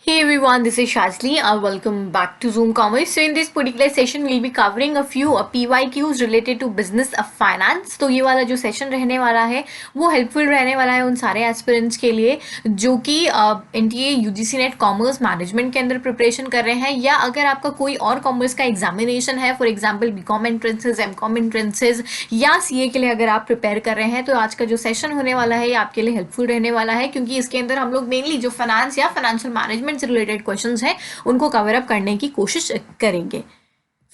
Hey everyone, this is Shazli. Welcome back to Zoom Commerce. So in this particular session, we'll be covering a few PYQs related to business of finance. तो ये वाला जो session रहने वाला है वो helpful रहने वाला है उन सारे एस्पिरेंट्स के लिए जो कि NTA UGC net commerce management के अंदर प्रिपरेशन कर रहे हैं, या अगर आपका कोई और कॉमर्स का एग्जामिनेशन है, for example BCom entrances, MCom entrances या CA के लिए अगर आप प्रिपेयर कर रहे हैं, तो आज का जो सेशन होने वाला है ये आपके लिए हेल्पफुल रहने वाला है, क्योंकि इसके अंदर हम लोग मेनली जो फाइनेंस या फाइनेंशियल मैनेजमेंट से रिलेटेड क्वेश्चंस हैं उनको कवर अप करने की कोशिश करेंगे।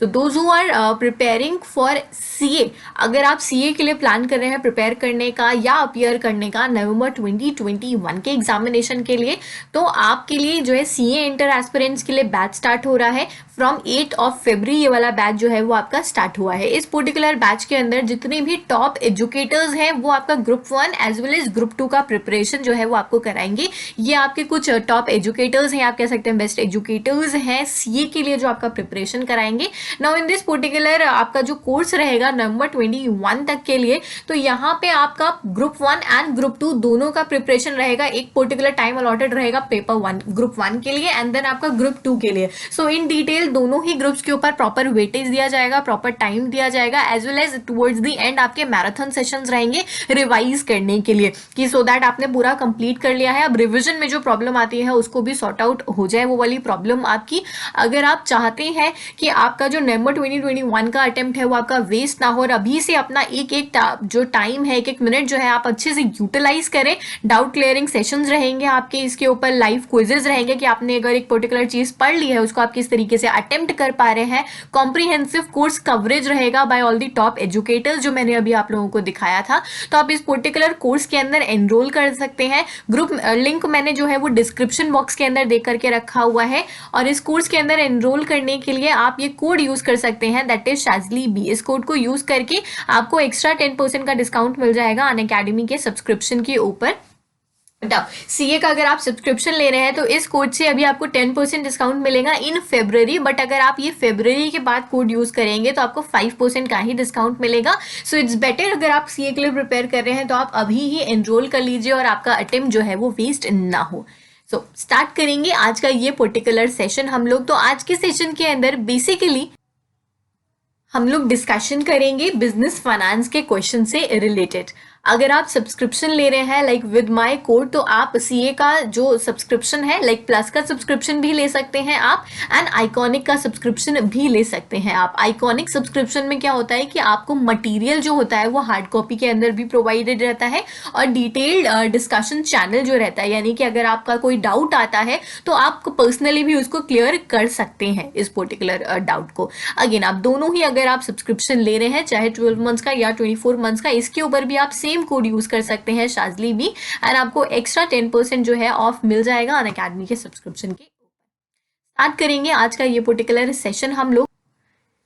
So those who are preparing for CA, अगर आप CA के लिए प्लान कर रहे हैं प्रिपेयर करने का या अपियर करने का नवंबर 2021 के एग्जामिनेशन के लिए, तो आपके लिए जो है CA इंटर एस्पिरेंट्स के लिए बैच स्टार्ट हो रहा है फ्रॉम 8 फरवरी। ये वाला बैच जो है वो आपका स्टार्ट हुआ है। इस पर्टिकुलर बैच के अंदर जितने भी टॉप एजुकेटर्स हैं वो आपका group 1 as well as group 2 का प्रिपरेशन जो है वो आपको कराएंगे। ये आपके कुछ टॉप एजुकेटर्स हैं, आप कह सकते हैं बेस्ट एजुकेटर्स हैं CA के लिए, जो आपका प्रिपरेशन कराएंगे। नाउ इन दिस पर्टिकुलर आपका जो कोर्स रहेगा नवंबर 21 तक के लिए, तो यहाँ पे आपका ग्रुप 1 एंड ग्रुप 2 दोनों का प्रिपरेशन रहेगा। एक पर्टिकुलर टाइम अलॉटेड रहेगा पेपर 1 ग्रुप 1 के लिए एंड देन आपका ग्रुप 2 के लिए। सो इन डिटेल दोनों ही ग्रुप्स के ऊपर प्रॉपर वेटेज दिया जाएगा, प्रॉपर टाइम दिया जाएगा, as well as towards the end आपके मैराथन सेशंस रहेंगे रिवाइज करने के लिए, कि सो दैट आपने पूरा कंप्लीट कर लिया है। अब रिवीजन में जो प्रॉब्लम आती है उसको भी सॉर्ट आउट हो जाए वो वाली प्रॉब्लम आपकी। अगर आप चाहते हैं कि आपका जो नवंबर 2021 का अटेम्प्ट है वो आपका वेस्ट ना हो और अभी से अपना एक एक जो टाइम है, एक एक मिनट जो है आप अच्छे से यूटिलाइज करें। डाउट क्लियरिंग सेशंस रहेंगे आपके, इसके ऊपर लाइव क्विजेज रहेंगे कि आपने अगर एक पर्टिकुलर चीज पढ़ ली है उसको आप किस तरीके से अटेम्प्ट कर पा रहे हैं। कॉम्प्रिहेंसिव कोर्स कवरेज रहेगा by all the top educators, जो मैंने अभी आप लोगों को दिखाया था। तो आप इस पर्टिकुलर कोर्स के अंदर एनरोल कर सकते हैं। ग्रुप लिंक मैंने जो है वो डिस्क्रिप्शन बॉक्स के अंदर दे करके रखा हुआ है, और इस कोर्स के अंदर एनरोल करने के लिए आप ये कोड यूज कर सकते हैं, दैट इज शाजली बी। इस कोड को यूज करके आपको एक्स्ट्रा 10% का डिस्काउंट मिल जाएगा अनअकैडमी के सब्सक्रिप्शन के ऊपर। CA का अगर आप सब्सक्रिप्शन ले रहे हैं तो इस कोड से अभी आपको 10% डिस्काउंट मिलेगा इन फेब्रुअरी, बट अगर आप ये फेब्रुअरी के बाद कोड यूज करेंगे तो आपको 5% का ही डिस्काउंट मिलेगा। सो इट्स बेटर, अगर आप CA के लिए प्रिपेयर कर रहे हैं तो आप अभी ही एनरोल कर लीजिए और आपका अटेम्प्ट जो है वो वेस्ट ना हो। सो स्टार्ट करेंगे आज का ये पर्टिकुलर सेशन हम लोग। तो आज के सेशन के अंदर बेसिकली हम लोग डिस्कशन करेंगे बिजनेस फाइनेंस के क्वेश्चन से रिलेटेड। अगर आप सब्सक्रिप्शन ले रहे हैं लाइक विद माय कोड, तो आप CA का जो सब्सक्रिप्शन है लाइक प्लस का सब्सक्रिप्शन भी ले सकते हैं आप, एंड आइकॉनिक का सब्सक्रिप्शन भी ले सकते हैं आप। आइकॉनिक सब्सक्रिप्शन में क्या होता है कि आपको मटेरियल जो होता है वो हार्ड कॉपी के अंदर भी प्रोवाइडेड रहता है, और डिटेल्ड डिस्कशन चैनल जो रहता है, यानी कि अगर आपका कोई डाउट आता है तो आप पर्सनली भी उसको क्लियर कर सकते हैं इस पर्टिकुलर डाउट को। अगेन आप दोनों ही, अगर आप सब्सक्रिप्शन ले रहे हैं चाहे 12 मंथ्स का या 24 मंथ्स का, इसके ऊपर भी आप सेम कोड यूज कर सकते हैं शाजली भी, एंड आपको एक्स्ट्रा 10% जो है ऑफ मिल जाएगा अनअकैडमी के सब्सक्रिप्शन के। स्टार्ट करेंगे आज का ये पर्टिकुलर सेशन हम लोग।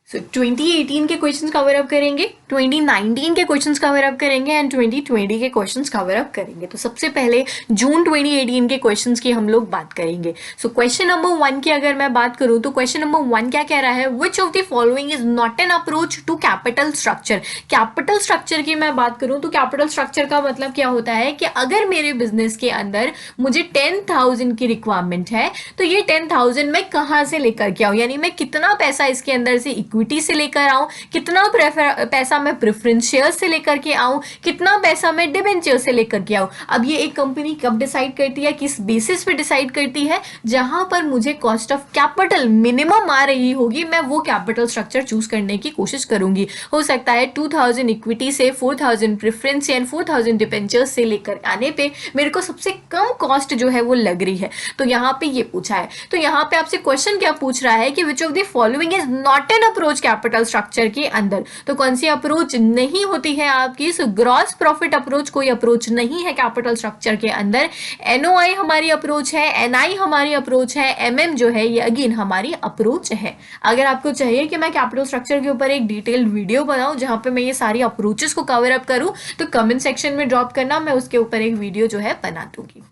2018 के क्वेश्चंस कवर अप करेंगे, 2019 के क्वेश्चंस कवर अप करेंगे एंड 2020 के क्वेश्चंस कवर अप करेंगे। तो सबसे पहले जून 2018 के क्वेश्चंस की हम लोग बात करेंगे। सो क्वेश्चन नंबर 1 की अगर मैं बात करूं तो क्वेश्चन नंबर 1 क्या कह रहा है, which of the following is not an approach to capital structure. Capital structure की मैं बात करूं तो कैपिटल स्ट्रक्चर का मतलब क्या होता है कि अगर मेरे बिजनेस के अंदर मुझे 10,000 की रिक्वायरमेंट है तो ये 10,000 मैं कहाँ से लेकर के आऊँ, यानी मैं कितना पैसा इसके अंदर से इक्विटी से लेकर आऊं, कितना पैसा मैं प्रेफरेंस शेयर से लेकर के आऊं, कितना पैसा मैं डिबेंचर से लेकर के आऊं। अब ये एक कंपनी कब डिसाइड करती है, किस बेसिस पे डिसाइड करती है, जहां पर मुझे कॉस्ट ऑफ कैपिटल मिनिमम आ रही होगी मैं वो कैपिटल स्ट्रक्चर चूज करने की कोशिश करूंगी। हो सकता है 2,000 इक्विटी से 4,000 प्रेफरेंस एंड 4,000 डिबेंचर्स से लेकर आने पे मेरे को सबसे कम कॉस्ट जो है वो लग रही है, तो यहाँ पे ये पूछा है। तो यहाँ पे आपसे क्वेश्चन क्या पूछ रहा है कि विच of the following is not an approach capital structure के अंदर। तो कौन सी अप्रोच नहीं होती है आपकी, ग्रॉस प्रॉफिट अप्रोच कोई अप्रोच नहीं है कैपिटल स्ट्रक्चर के अंदर। NOI हमारी अप्रोच है, NI हमारी अप्रोच है, MM जो है ये अगेन हमारी अप्रोच है। अगर आपको चाहिए कि मैं कैपिटल स्ट्रक्चर के ऊपर एक डिटेल्ड वीडियो बनाऊं जहां पे मैं ये सारी अप्रोचेस को कवर अप करूं, तो कमेंट सेक्शन में ड्रॉप करना, मैं उसके ऊपर एक वीडियो जो है बना दूंगी।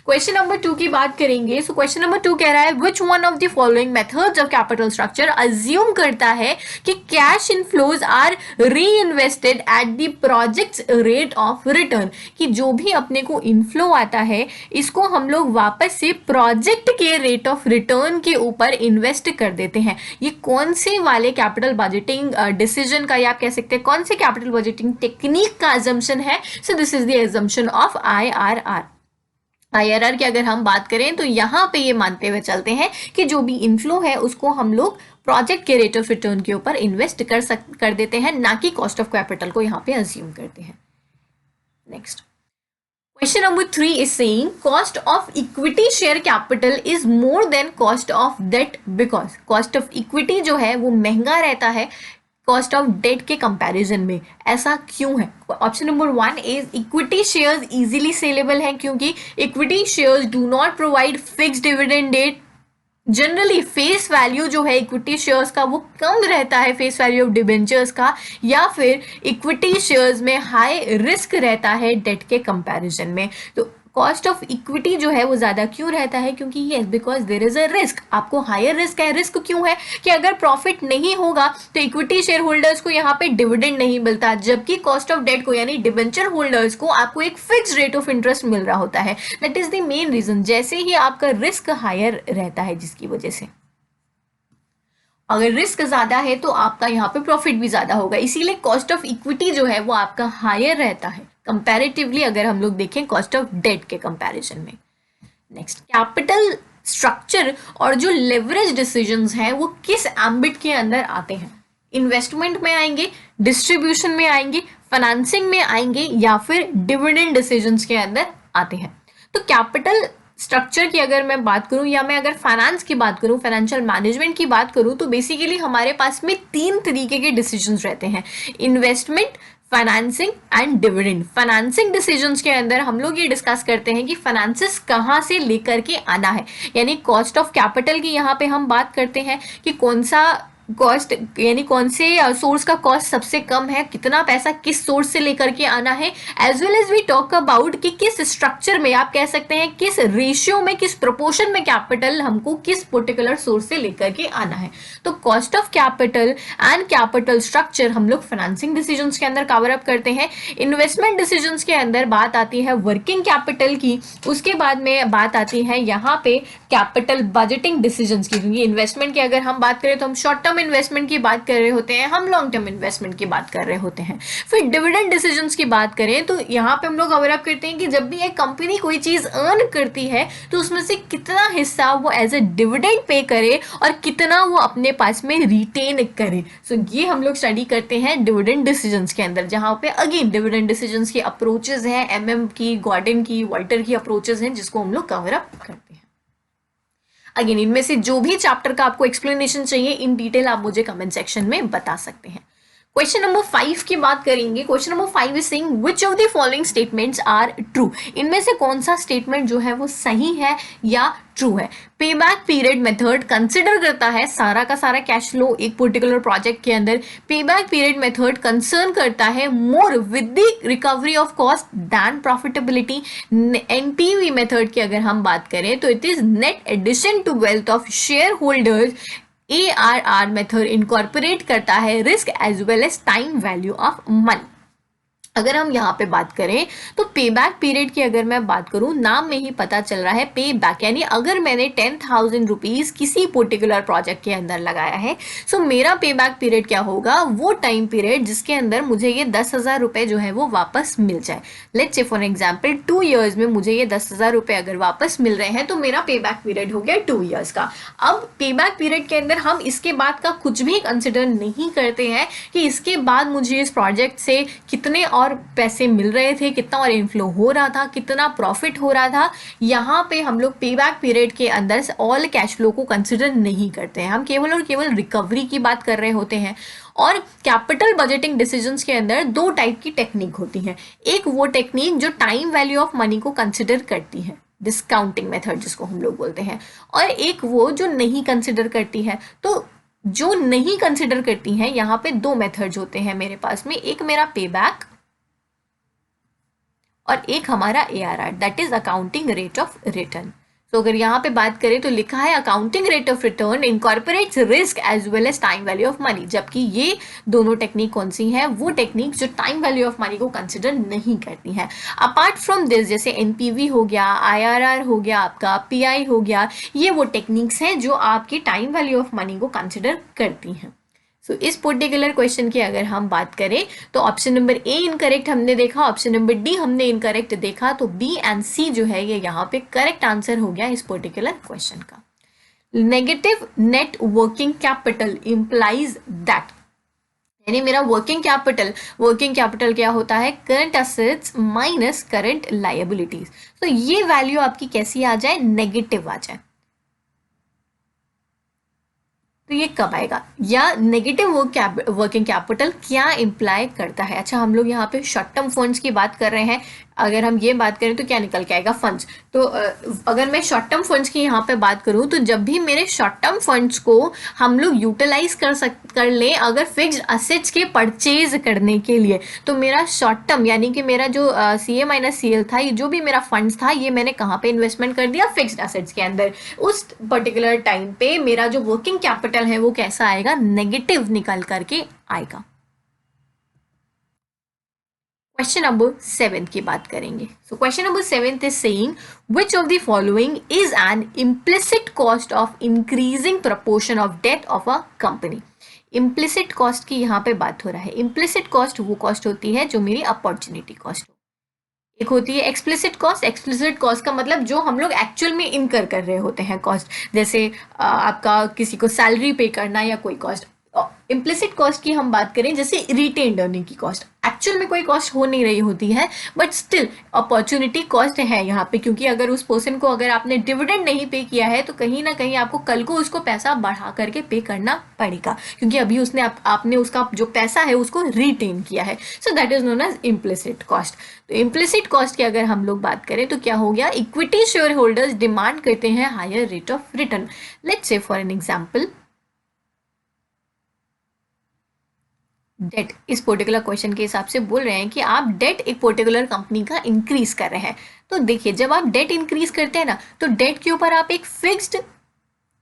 क्वेश्चन नंबर 2 की बात करेंगे। सो क्वेश्चन नंबर 2 कह रहा है विच one of the following methods of capital structure assume करता है कि कैश इनफ्लोज आर री invested at the projects rate of return, कि जो भी अपने को इनफ्लो आता है इसको हम लोग वापस से प्रोजेक्ट के रेट ऑफ रिटर्न के ऊपर इन्वेस्ट कर देते हैं। ये कौन से वाले कैपिटल बजटिंग डिसीजन का, या आप कह सकते हैं कौन से कैपिटल बजटिंग टेक्निक का अजम्पशन है? सो this is the assumption of IRR की अगर हम बात करें तो यहाँ पे ये मानते हुए चलते हैं कि जो भी इनफ्लो है उसको हम लोग प्रोजेक्ट के रेट ऑफ रिटर्न के ऊपर इन्वेस्ट कर देते हैं, ना कि कॉस्ट ऑफ कैपिटल को यहाँ पे अज्यूम करते हैं। Next question number 3 is saying cost of equity share capital is more than cost of debt because cost of equity जो है वो महंगा रहता है कॉस्ट ऑफ डेट के कंपैरिजन में। ऐसा क्यों है? Option number 1 is equity shares easily saleable हैं, क्योंकि equity shares do not provide fixed dividend debt. Generally face value जो है इक्विटी शेयर्स का वो कम रहता है फेस वैल्यू ऑफ डिबेंचर्स का, या फिर इक्विटी शेयर्स में हाई रिस्क रहता है डेट के कंपैरिजन में। तो कॉस्ट ऑफ इक्विटी जो है वो ज्यादा क्यों रहता है? क्योंकि yes because there is a risk, आपको हायर रिस्क है। रिस्क क्यों है? कि अगर प्रॉफिट नहीं होगा तो इक्विटी शेयर होल्डर्स को यहाँ पे डिविडेंड नहीं मिलता, जबकि कॉस्ट ऑफ डेट को यानी डिबेंचर होल्डर्स को आपको एक फिक्स रेट ऑफ इंटरेस्ट मिल रहा होता है। That is the main reason, जैसे ही आपका रिस्क हायर रहता है जिसकी वजह से अगर रिस्क ज्यादा है तो आपका यहाँ पे प्रॉफिट भी ज्यादा होगा, इसीलिए कॉस्ट ऑफ इक्विटी जो है वो आपका हायर रहता है कंपैरेटिवली अगर हम लोग देखें कॉस्ट ऑफ डेट के कंपैरिजन में। नेक्स्ट कैपिटल स्ट्रक्चर और जो लेवरेज डिसीजंस हैं वो किस एम्बिट के अंदर आते हैं? इन्वेस्टमेंट में आएंगे, डिस्ट्रीब्यूशन में आएंगे, फाइनेंसिंग में आएंगे, या फिर डिविडेंड डिसीजंस के अंदर आते हैं? तो कैपिटल स्ट्रक्चर की अगर मैं बात करूं या मैं अगर फाइनेंस की बात करूं, फाइनेंशियल मैनेजमेंट की बात करूं, तो बेसिकली हमारे पास में 3 तरीके के डिसीजंस रहते हैं, investment, financing and dividend. Financing decisions के अंदर हम लोग ये डिस्कस करते हैं कि फाइनेंसेस कहाँ से लेकर के आना है, यानी कॉस्ट ऑफ कैपिटल की यहाँ पे हम बात करते हैं कि कौन सा कॉस्ट यानी कौन से सोर्स का कॉस्ट सबसे कम है, कितना पैसा किस सोर्स से लेकर के आना है, as well as we talk about कि किस स्ट्रक्चर में, आप कह सकते हैं किस रेशियो में, किस प्रोपोर्शन में कैपिटल हमको किस पर्टिकुलर सोर्स से लेकर के आना है। तो cost of capital and capital structure हम लोग फाइनेंसिंग डिसीजंस के अंदर कवर अप करते हैं। इन्वेस्टमेंट डिसीजंस के अंदर बात आती है वर्किंग कैपिटल की, उसके बाद में बात आती है यहाँ पे कैपिटल बजटिंग डिसीजंस की, क्योंकि इन्वेस्टमेंट की अगर हम बात करें तो हम शॉर्ट टर्म इन्वेस्टमेंट की बात कर रहे होते हैं, हम लॉन्ग टर्म इन्वेस्टमेंट की बात कर रहे होते हैं। फिर डिविडेंड डिसीजंस की बात करें तो यहाँ पे हम लोग कवर अप करते हैं कि जब भी एक कंपनी कोई चीज अर्न करती है तो उसमें से कितना हिस्सा वो एज ए डिविडेंड पे करे और कितना वो अपने पास में रिटेन करे। सो ये हम लोग स्टडी करते हैं डिविडेंड डिसीजंस के अंदर, जहां पे अगेन डिविडेंड डिसीजंस की अप्रोचेज हैं, MM की, गॉर्डन की, वॉल्टर की अप्रोचेज हैं, जिसको हम लोग कवर अप करते हैं। अगेन इनमें से जो भी चैप्टर का आपको एक्सप्लेनेशन चाहिए इन डिटेल आप मुझे कमेंट सेक्शन में बता सकते हैं। क्वेश्चन नंबर 5 की बात करेंगे। Question number 5 is saying which of the following statements are true? इनमें से कौन सा स्टेटमेंट जो है वो सही है या ट्रू है? पे बैक पीरियड मेथड कंसिडर करता है सारा का सारा कैश फ्लो एक पर्टिकुलर प्रोजेक्ट के अंदर। Pay back period method concern करता है more with the recovery of cost than profitability. NPV method की अगर हम बात करें तो it is net addition to wealth of share holders. ARR method incorporate करता है risk as well as time value of money. अगर हम यहाँ पे बात करें तो पे बैक पीरियड की अगर मैं बात करूं, नाम में ही पता चल रहा है पे बैक, यानी अगर मैंने 10,000 रुपीज किसी पर्टिकुलर प्रोजेक्ट के अंदर लगाया है, सो मेरा पे बैक पीरियड क्या होगा? वो टाइम पीरियड जिसके अंदर मुझे ये 10,000 रुपए जो है वो वापस मिल जाए। Let's say for example 2 years में मुझे ये 10,000 रुपए अगर वापस मिल रहे हैं तो मेरा पे बैक पीरियड हो गया 2 ईयर्स का। अब पे बैक पीरियड के अंदर हम इसके बाद का कुछ भी कंसिडर नहीं करते हैं कि इसके बाद मुझे इस प्रोजेक्ट से कितने और पैसे मिल रहे थे, कितना और इनफ्लो हो रहा था, कितना प्रॉफिट हो रहा था। यहाँ पे हम लोग पे बैक पीरियड के अंदर ऑल कैश फ्लो को कंसिडर नहीं करते हैं, हम केवल और केवल रिकवरी की बात कर रहे होते हैं। और कैपिटल बजटिंग डिसीजंस के अंदर 2 टाइप की टेक्निक होती है। एक वो टेक्निक जो टाइम वैल्यू ऑफ मनी को कंसिडर करती है, डिस्काउंटिंग मेथड जिसको हम लोग बोलते हैं, और एक वो जो नहीं कंसिडर करती है। तो जो नहीं कंसिडर करती हैं, यहाँ पे 2 मेथड्स होते हैं मेरे पास में, एक मेरा पे बैक और एक हमारा ARR, that is accounting rate of return. तो अगर यहाँ पे बात करें तो लिखा है accounting rate of return incorporates risk as well as time value of money, जबकि ये दोनों टेक्निक कौन सी हैं, वो टेक्निक जो टाइम वैल्यू ऑफ मनी को कंसिडर नहीं करती हैं। अपार्ट फ्रॉम दिस, जैसे NPV हो गया, IRR हो गया, आपका PI हो गया, ये वो टेक्निक्स हैं जो आपकी टाइम वैल्यू ऑफ मनी को कंसिडर करती हैं। सो इस पर्टिकुलर क्वेश्चन की अगर हम बात करें तो ऑप्शन नंबर A इनकरेक्ट हमने देखा, ऑप्शन नंबर D हमने इनकरेक्ट देखा, तो B एंड C जो है ये यहाँ पे करेक्ट आंसर हो गया इस पर्टिकुलर क्वेश्चन का। Negative net working capital implies that, यानी मेरा वर्किंग कैपिटल क्या होता है, current assets minus current liabilities. तो ये वैल्यू आपकी कैसी आ जाए, नेगेटिव आ जाए। तो ये कब आएगा, या नेगेटिव वर्किंग कैपिटल क्या इंप्लाई करता है। अच्छा, हम लोग यहाँ पे शॉर्ट टर्म फंड्स की बात कर रहे हैं, अगर हम ये बात करें तो क्या निकल के आएगा, फंड्स। तो अगर मैं शॉर्ट टर्म फंड्स की यहाँ पे बात करूँ तो जब भी मेरे शॉर्ट टर्म फंड्स को हम लोग यूटिलाइज कर लें अगर फिक्स्ड असेट्स के परचेज करने के लिए, तो मेरा शॉर्ट टर्म यानी कि मेरा जो CA-CL था, ये जो भी मेरा फंड्स था, ये मैंने कहाँ पे इन्वेस्टमेंट कर दिया, फिक्स्ड असेट्स के अंदर। उस पर्टिकुलर टाइम पे मेरा जो वर्किंग कैपिटल है वो कैसा आएगा, नेगेटिव निकल करके आएगा। क्वेश्चन नंबर 7 की बात करेंगे। So question number 7 is saying which of the following is an implicit cost of increasing proportion of debt of a company. Implicit cost की यहाँ पे बात हो रहा है। इम्प्लिसिट कॉस्ट वो कॉस्ट होती है जो मेरी अपॉर्चुनिटी कॉस्ट हो, एक होती है एक्सप्लिसिट कॉस्ट। एक्सप्लिसिट कॉस्ट का मतलब जो हम लोग एक्चुअल में इनकर कर रहे होते हैं कॉस्ट, जैसे आपका किसी को सैलरी पे करना या कोई कॉस्ट। इम्प्लिसिट कॉस्ट की हम बात करें जैसे रिटेन्ड अर्निंग की कॉस्ट, एक्चुअल में कोई कॉस्ट हो नहीं रही होती है बट स्टिल अपॉर्चुनिटी कॉस्ट है यहाँ पे, क्योंकि अगर उस पर्सन को अगर आपने डिविडेंड नहीं पे किया है तो कहीं ना कहीं आपको कल को उसको पैसा बढ़ा करके पे करना पड़ेगा, क्योंकि अभी उसने आपने उसका जो पैसा है उसको रिटेन किया है। So that is known as implicit cost. तो इम्प्लिसिट कॉस्ट की अगर हम लोग बात करें तो क्या हो गया, इक्विटी शेयर होल्डर्स डिमांड करते हैं higher rate of return. Let's say for an example, debt इस पर्टिकुलर क्वेश्चन के हिसाब से बोल रहे हैं कि आप डेट एक पर्टिकुलर कंपनी का इंक्रीज कर रहे हैं। तो देखिए, जब आप डेट इंक्रीज करते हैं ना, तो डेट के ऊपर आप एक फिक्स्ड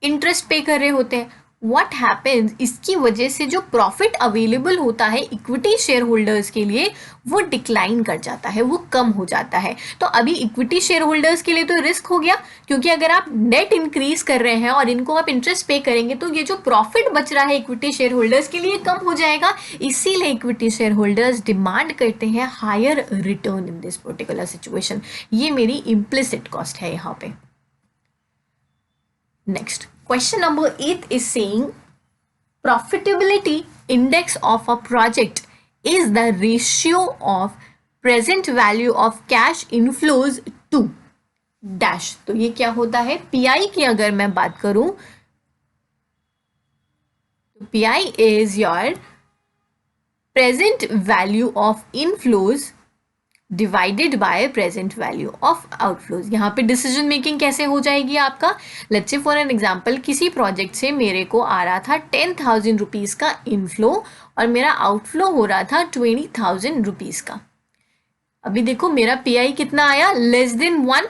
इंटरेस्ट पे कर रहे होते हैं। व्हाट हैपेंस, इसकी वजह से जो प्रॉफिट अवेलेबल होता है इक्विटी शेयर होल्डर्स के लिए वो डिक्लाइन कर जाता है, वो कम हो जाता है। तो अभी इक्विटी शेयर होल्डर्स के लिए तो रिस्क हो गया, क्योंकि अगर आप डेट इंक्रीज कर रहे हैं और इनको आप इंटरेस्ट पे करेंगे तो ये जो प्रॉफिट बच रहा है इक्विटी शेयर होल्डर्स के लिए कम हो जाएगा। इसीलिए इक्विटी शेयर होल्डर्स डिमांड करते हैं higher return in this particular situation. ये मेरी इम्प्लिसिट कॉस्ट है यहाँ पे। Next, question number 8 is saying profitability index of a project is the ratio of present value of cash inflows to dash। तो ये क्या होता है, PI की अगर मैं बात करूं तो PI is your present value of inflows divided by present value of outflows. यहाँ पे डिसीजन मेकिंग कैसे हो जाएगी आपका, let's say for an example किसी प्रोजेक्ट से मेरे को आ रहा था 10,000 रुपीज का इनफ्लो और मेरा आउटफ्लो हो रहा था 20,000 रुपीज का। अभी देखो मेरा PI कितना आया, लेस देन 1।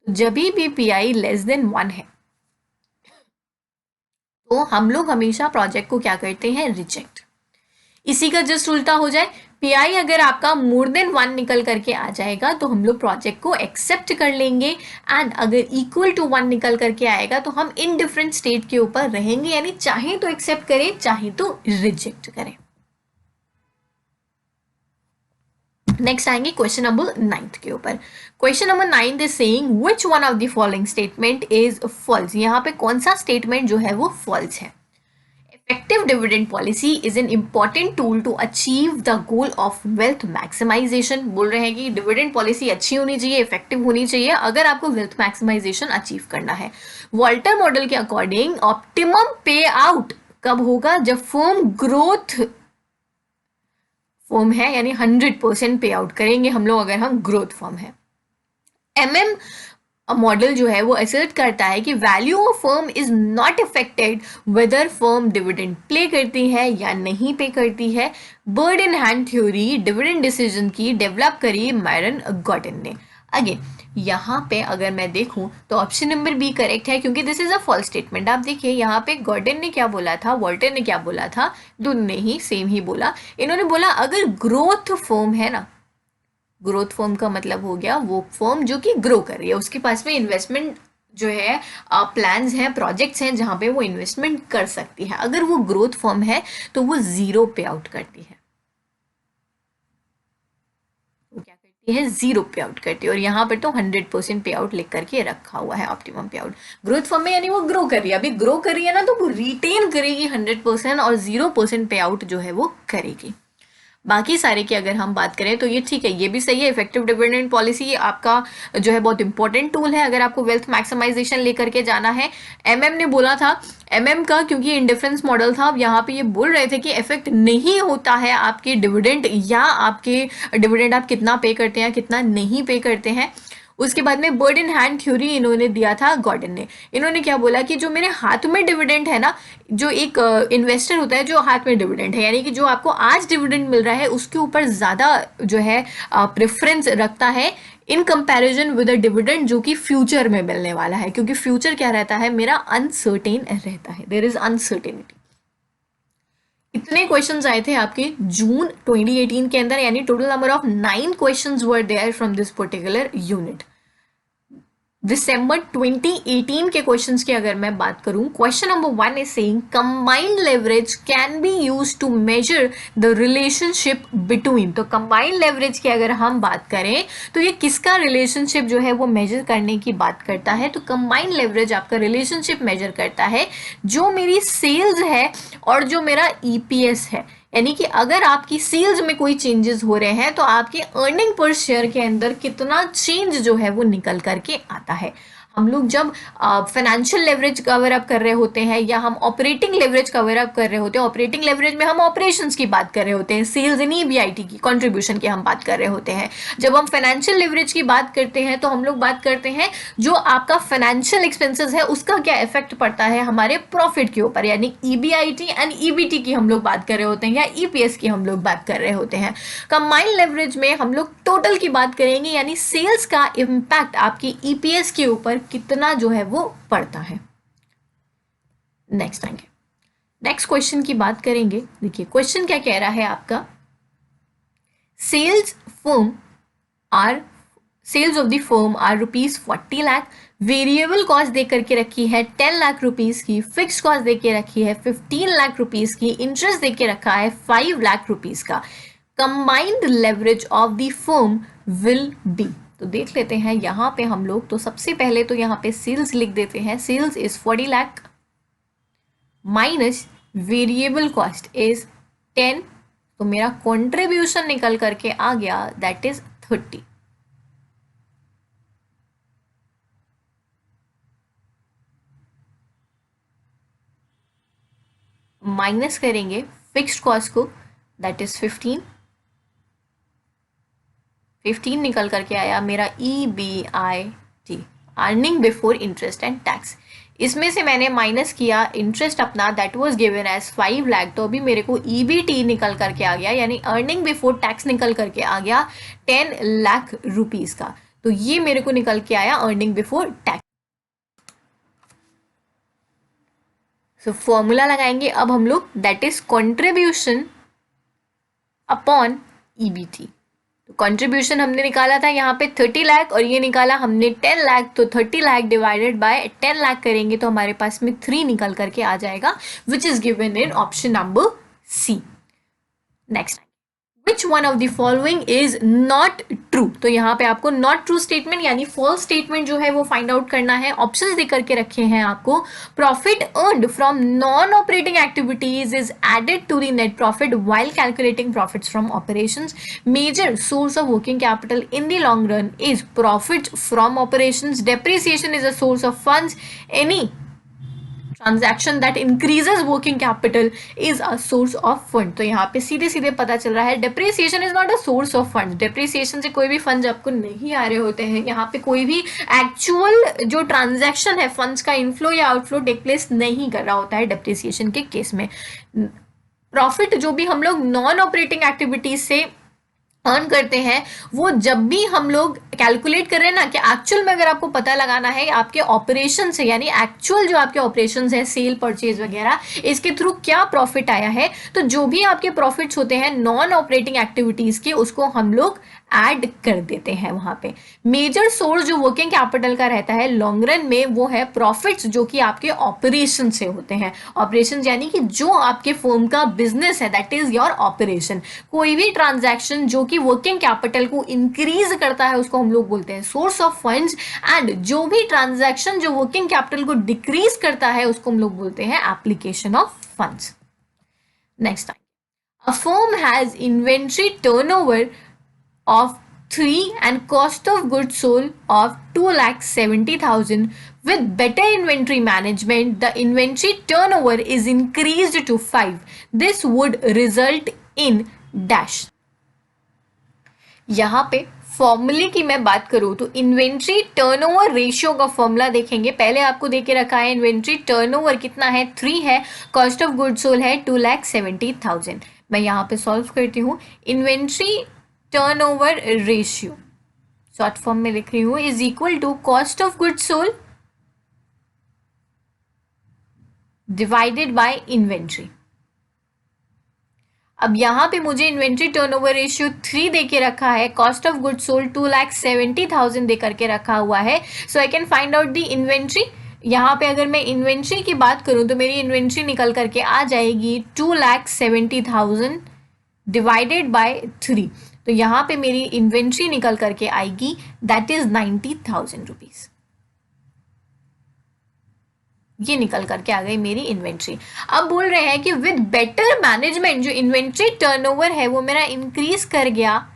जब भी PI लेस देन 1 है तो हम लोग हमेशा प्रोजेक्ट को क्या करते हैं, रिजेक्ट। इसी का जस्ट उल्टा हो जाए, PI अगर आपका मोर देन 1 निकल करके आ जाएगा तो हम लोग प्रोजेक्ट को एक्सेप्ट कर लेंगे, एंड अगर इक्वल टू 1 निकल करके आएगा तो हम इनडिफरेंट स्टेट के ऊपर रहेंगे, यानी चाहे तो एक्सेप्ट करें चाहे तो रिजेक्ट करें। नेक्स्ट आएंगे क्वेश्चन नंबर 9 के ऊपर। Question number 9 is saying which one of the following statement is false. यहाँ पे कौन सा स्टेटमेंट जो है वो फॉल्स है। Effective dividend policy is an important tool to achieve the goal of wealth maximization। बोल रहे हैं कि डिविडेंड पॉलिसी अच्छी होनी चाहिए, इफेक्टिव होनी चाहिए अगर आपको वेल्थ मैक्सिमाइजेशन अचीव करना है। वॉल्टर मॉडल के अकॉर्डिंग ऑप्टिमम पे आउट कब होगा, जब फर्म है, यानी 100% पे आउट करेंगे हम लोग अगर हम ग्रोथ फर्म है। मॉडल जो है वो असर्ट करता है कि value of firm is not affected whether firm dividend play करती है या नहीं पे करती है। Bird in hand theory dividend decision की डेवलप करी मायरन गॉर्डन ने। अगेन यहाँ पे अगर मैं देखूं तो ऑप्शन नंबर बी करेक्ट है, क्योंकि this is a false statement. आप देखिए यहाँ पे गॉर्डन ने क्या बोला था, वॉल्टर ने क्या बोला था, दोनों ने ही सेम ही बोला। इन्होंने बोला अगर ग्रोथ फर्म है ना, ग्रोथ फर्म का मतलब हो गया वो फर्म जो कि ग्रो कर रही है, उसके पास में इन्वेस्टमेंट जो है प्लान्स हैं, प्रोजेक्ट्स हैं जहां पे वो इन्वेस्टमेंट कर सकती है। अगर वो ग्रोथ फर्म है तो वो जीरो पे आउट करती है, वो क्या करती है, जीरो पे आउट करती है। और यहाँ पर तो 100% पे आउट लिख करके रखा हुआ है, ऑप्टिमम पे आउट। ग्रोथ फर्म में यानी वो ग्रो कर रही है, अभी ग्रो कर रही है ना, तो वो रिटेन करेगी 100% और 0% पे आउट जो है वो करेगी। बाकी सारे की अगर हम बात करें तो ये ठीक है, ये भी सही है। इफेक्टिव डिविडेंड पॉलिसी आपका जो है बहुत इंपॉर्टेंट टूल है अगर आपको वेल्थ मैक्सिमाइजेशन लेकर के जाना है। एमएम ने बोला था, एमएम का क्योंकि इंडिफरेंस मॉडल था, अब यहाँ पे ये बोल रहे थे कि इफेक्ट नहीं होता है आपके डिविडेंड या आपके डिविडेंड आप कितना पे करते हैं कितना नहीं पे करते हैं। उसके बाद में बर्ड इन हैंड थ्योरी इन्होंने दिया था गॉर्डन ने। इन्होंने क्या बोला कि जो मेरे हाथ में डिविडेंड है ना, जो एक इन्वेस्टर होता है जो हाथ में डिविडेंड है, यानी कि जो आपको आज डिविडेंड मिल रहा है उसके ऊपर ज़्यादा जो है प्रेफरेंस रखता है in comparison with a dividend जो कि फ्यूचर में मिलने वाला है, क्योंकि फ्यूचर क्या रहता है मेरा, अनसर्टेन रहता है, देयर इज अनसर्टेनिटी। इतने क्वेश्चंस आए थे आपके जून 2018 के अंदर, यानी total number of 9 questions were there from this particular unit. दिसंबर 2018 के क्वेश्चंस की अगर मैं बात करूं, question number 1 is saying combined leverage can be used to measure the relationship between. तो कंबाइंड लेवरेज की अगर हम बात करें तो ये किसका रिलेशनशिप जो है वो मेजर करने की बात करता है। तो कंबाइंड लेवरेज आपका रिलेशनशिप मेजर करता है जो मेरी सेल्स है और जो मेरा ईपीएस है, यानी कि अगर आपकी सेल्स में कोई चेंजेस हो रहे हैं तो आपके अर्निंग पर शेयर के अंदर कितना चेंज जो है वो निकल करके आता है। हम लोग जब फाइनेंशियल लेवरेज कवर अप कर रहे होते हैं या हम ऑपरेटिंग लेवरेज कवर अप कर रहे होते हैं, ऑपरेटिंग लेवरेज में हम ऑपरेशंस की बात कर रहे होते हैं, सेल्स इन ईबीआईटी की कंट्रीब्यूशन की हम बात कर रहे होते हैं। जब हम फाइनेंशियल लेवरेज की बात करते हैं तो हम लोग बात करते हैं जो आपका फाइनेंशियल एक्सपेंसेस है उसका क्या इफेक्ट पड़ता है हमारे प्रॉफिट के ऊपर, यानी ईबीआईटी एंड ईबीटी की हम लोग बात कर रहे होते हैं या ईपीएस की हम लोग बात कर रहे होते हैं। कंबाइंड लेवरेज में हम लोग टोटल की बात करेंगे, यानी सेल्स का इम्पैक्ट आपकी ईपीएस के ऊपर कितना जो है वो पड़ता है। नेक्स्ट आएंगे, नेक्स्ट क्वेश्चन की बात करेंगे। देखिए क्वेश्चन क्या कह रहा है आपका, sales of the firm are ₹40 lakh, variable cost दे करके रखी है 10 लाख रुपीस की, फिक्स कॉस्ट दे के रखी है 15 लाख रुपीस की, इंटरेस्ट दे के रखा है 5 लाख रुपीस का। Combined leverage of the firm will be. तो देख लेते हैं यहाँ पे हम लोग, तो सबसे पहले तो यहाँ पे सेल्स लिख देते हैं, sales is 40 lakh minus variable cost is 10, तो मेरा कंट्रीब्यूशन निकल करके आ गया दैट इज 30। माइनस करेंगे फिक्स्ड कॉस्ट को, दैट इज 15 निकल करके आया मेरा EBIT, earning before interest and tax. इसमें से मैंने माइनस किया इंटरेस्ट अपना, that was given as 5 lakh, तो अभी मेरे को EBT निकल करके आ गया, यानी अर्निंग बिफोर टैक्स निकल करके आ गया 10 लाख रुपीस का। तो ये मेरे को निकल के आया earning before tax. So formula लगाएंगे अब हम लोग, that is contribution upon EBT। तो कंट्रीब्यूशन हमने निकाला था यहाँ पे 30 लाख और ये निकाला हमने 10 लाख, तो 30 लाख डिवाइडेड बाय 10 लाख करेंगे तो हमारे पास में 3 निकल करके आ जाएगा, which is given in option number C. Next, which one of the following is not true. तो यहाँ पे आपको नॉट ट्रू स्टेटमेंट यानी फॉल्स स्टेटमेंट जो है वो फाइंड आउट करना है। ऑप्शंस दे करके रखे हैं आपको, profit earned from non operating activities is added to the net profit while calculating profits from operations, major source of working capital in the long run is profit from operations, depreciation is a source of funds, any transaction that increases working capital is a source of fund. तो यहाँ पे सीधे सीधे पता चल रहा है depreciation is not a source of fund. Depreciation से कोई भी फंड आपको नहीं आ रहे होते हैं, यहाँ पे कोई भी एक्चुअल जो ट्रांजैक्शन है फंड्स का इनफ्लो या आउटफ्लो टेक प्लेस नहीं कर रहा होता है डेप्रिसिएशन के केस में। प्रॉफिट जो भी हम लोग नॉन ऑपरेटिंग एक्टिविटीज से अर्न करते हैं, वो जब भी हम लोग कैलकुलेट कर रहे हैं ना कि एक्चुअल में अगर आपको पता लगाना है आपके ऑपरेशन से, यानी एक्चुअल जो आपके ऑपरेशंस है सेल परचेज वगैरह, इसके थ्रू क्या प्रॉफिट आया है, तो जो भी आपके प्रॉफिट्स होते हैं नॉन ऑपरेटिंग एक्टिविटीज के उसको हम लोग ऐड कर देते हैं वहां पे। मेजर सोर्स जो वर्किंग कैपिटल का रहता है लॉन्ग रन में वो है प्रॉफिट्स जो कि आपके ऑपरेशन से होते हैं। ऑपरेशन यानी कि जो आपके फर्म का बिजनेस है, दैट इज योर ऑपरेशन। कोई भी ट्रांजैक्शन जो कि वर्किंग कैपिटल को इंक्रीज करता है उसको हम लोग बोलते हैं सोर्स ऑफ फंड्स, एंड जो भी ट्रांजैक्शन जो वर्किंग कैपिटल को डिक्रीज करता है उसको हम लोग बोलते हैं application of funds. Next time, a firm has inventory turnover of 3 and cost of goods sold of 2,70,000. With better inventory management, the inventory turnover is increased to 5. This would result in dash. यहाँ पे फॉर्मूले की मैं बात करूँ तो inventory turnover ratio का formula देखेंगे। पहले आपको देके रखा है इन्वेंट्री टर्नओवर कितना है 3 है, कॉस्ट ऑफ गुड्स सोल्ड है 2,70,000। मैं यहाँ पे सॉल्व करती हूँ। Inventory turnover ratio short form में लिख रही हूं is equal to cost of goods sold divided by inventory. अब यहां पे मुझे इन्वेंट्री टर्नओवर रेशियो 3 दे के रखा है, कॉस्ट ऑफ गुड्स सोल्ड 2,70,000 दे करके रखा हुआ है। So I can find out the inventory. यहाँ पे अगर मैं इन्वेंट्री की बात करूं तो मेरी इन्वेंट्री निकल करके आ जाएगी 2,70,000 डिवाइडेड बाय 3। तो यहाँ पे मेरी इन्वेंट्री निकल करके आएगी दैट इज 90,000 रुपीज। ये निकल करके आ गई मेरी इन्वेंट्री। अब बोल रहे हैं कि विद बेटर मैनेजमेंट जो इन्वेंट्री टर्नओवर है वो मेरा इंक्रीज कर गया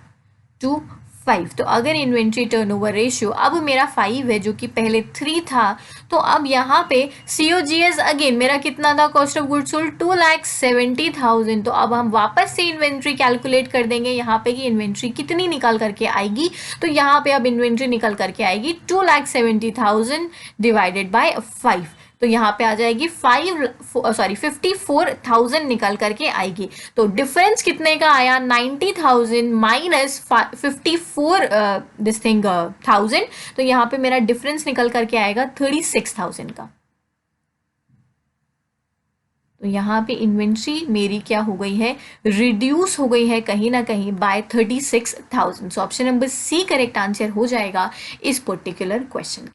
टू 5। तो अगर इन्वेंट्री टर्नओवर रेशियो अब मेरा 5 है जो कि पहले 3 था, तो अब यहाँ पे COGS अगेन मेरा कितना था, कॉस्ट ऑफ गुड्स सोल्ड 2,70,000। तो अब हम वापस से इन्वेंट्री कैलकुलेट कर देंगे यहाँ पे कि इन्वेंट्री कितनी निकल करके आएगी। तो यहाँ पे अब इन्वेंट्री निकल करके आएगी 2,70,000 डिवाइडेड बाय 5। तो यहाँ पे आ जाएगी 54,000 निकल करके आएगी। तो डिफरेंस कितने का आया, 90,000 माइनस 54 दिस थिंग 1000। तो यहाँ पे मेरा डिफरेंस निकल करके आएगा 36,000 का। तो यहाँ पे इन्वेंट्री मेरी क्या हो गई है, रिड्यूस हो गई है कहीं ना कहीं by 36,000। So option number C correct answer हो जाएगा इस particular question.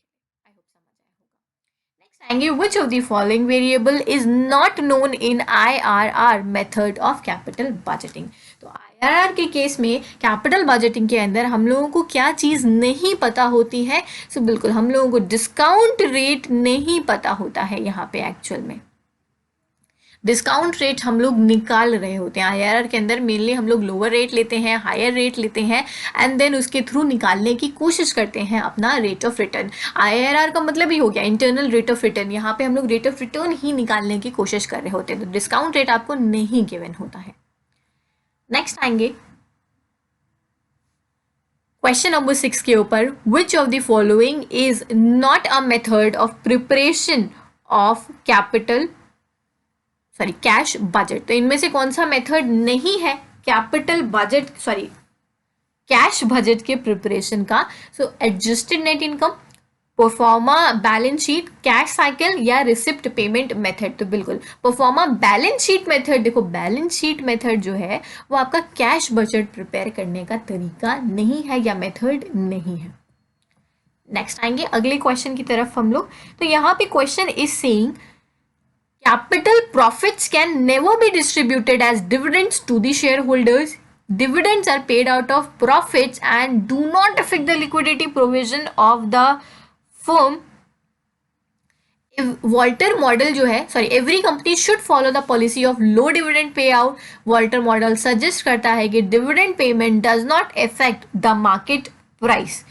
Which of the following variable is not known in IRR method of capital budgeting? तो IRR के केस में कैपिटल बजटिंग के अंदर हम लोगों को क्या चीज़ नहीं पता होती है। सो बिल्कुल हम लोगों को डिस्काउंट रेट नहीं पता होता है। यहाँ पे एक्चुअल में डिस्काउंट रेट हम लोग निकाल रहे होते हैं। IRR के अंदर मेनली हम लोग लोअर रेट लेते हैं, हायर रेट लेते हैं, एंड देन उसके थ्रू निकालने की कोशिश करते हैं अपना रेट ऑफ रिटर्न। IRR का मतलब ही हो गया इंटरनल रेट ऑफ रिटर्न। यहाँ पे हम लोग रेट ऑफ रिटर्न ही निकालने की कोशिश कर रहे होते हैं। तो डिस्काउंट रेट आपको नहीं गिवन होता है। नेक्स्ट आएंगे क्वेश्चन नंबर 6 के ऊपर, विच of the following is not a method of preparation of cash budget. तो इनमें से कौन सा मेथड नहीं है कैश बजट के प्रिपरेशन का। So adjusted net income, pro forma balance sheet, cash cycle या रिसिप्ट पेमेंट मेथड। तो बिल्कुल परफॉर्मा बैलेंस शीट मेथड। देखो बैलेंस शीट मेथड जो है वो आपका कैश बजट प्रिपेयर करने का तरीका नहीं है या मेथड नहीं है। नेक्स्ट आएंगे अगले क्वेश्चन की तरफ हम लोग। तो यहाँ पे question is saying capital profits can never be distributed as dividends to the shareholders. Dividends are paid out of profits and do not affect the liquidity provision of the firm. Walter model जो है every company should follow the policy of low dividend payout. Walter model suggest करता है कि dividend payment does not affect the market price.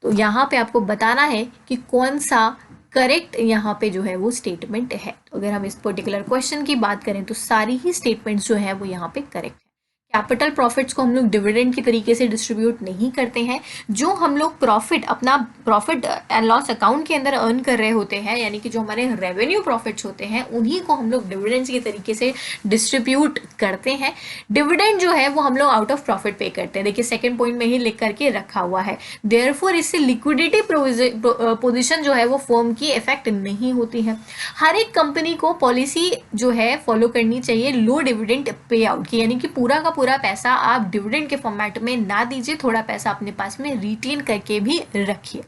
तो यहाँ पे आपको बताना है कि कौन सा करेक्ट यहाँ पे जो है वो स्टेटमेंट है। तो अगर हम इस पर्टिकुलर क्वेश्चन की बात करें तो सारी ही स्टेटमेंट्स जो है वो यहाँ पे करेक्ट है। कैपिटल प्रॉफिट्स को हम लोग डिविडेंड की तरीके से डिस्ट्रीब्यूट नहीं करते हैं। जो हम लोग प्रॉफिट अपना प्रॉफिट एंड लॉस अकाउंट के अंदर अर्न कर रहे होते हैं, यानी कि जो हमारे रेवेन्यू प्रॉफिट्स होते हैं, उन्हीं को हम लोग डिविडेंड्स के तरीके से डिस्ट्रीब्यूट करते हैं। डिविडेंड जो है वो हम लोग आउट ऑफ प्रॉफिट पे करते हैं। देखिए सेकंड पॉइंट में ही लिख करके रखा हुआ है। देयरफॉर इससे लिक्विडिटी पोजीशन जो है वो फर्म की इफेक्ट नहीं होती है। हर एक कंपनी को पॉलिसी जो है फॉलो करनी चाहिए लो डिविडेंड पे आउट की, यानी कि पूरा का पूरा पैसा आप डिविडेंड के फॉर्मेट में ना दीजिए, थोड़ा पैसा अपने पास में रिटेन करके भी रखिए।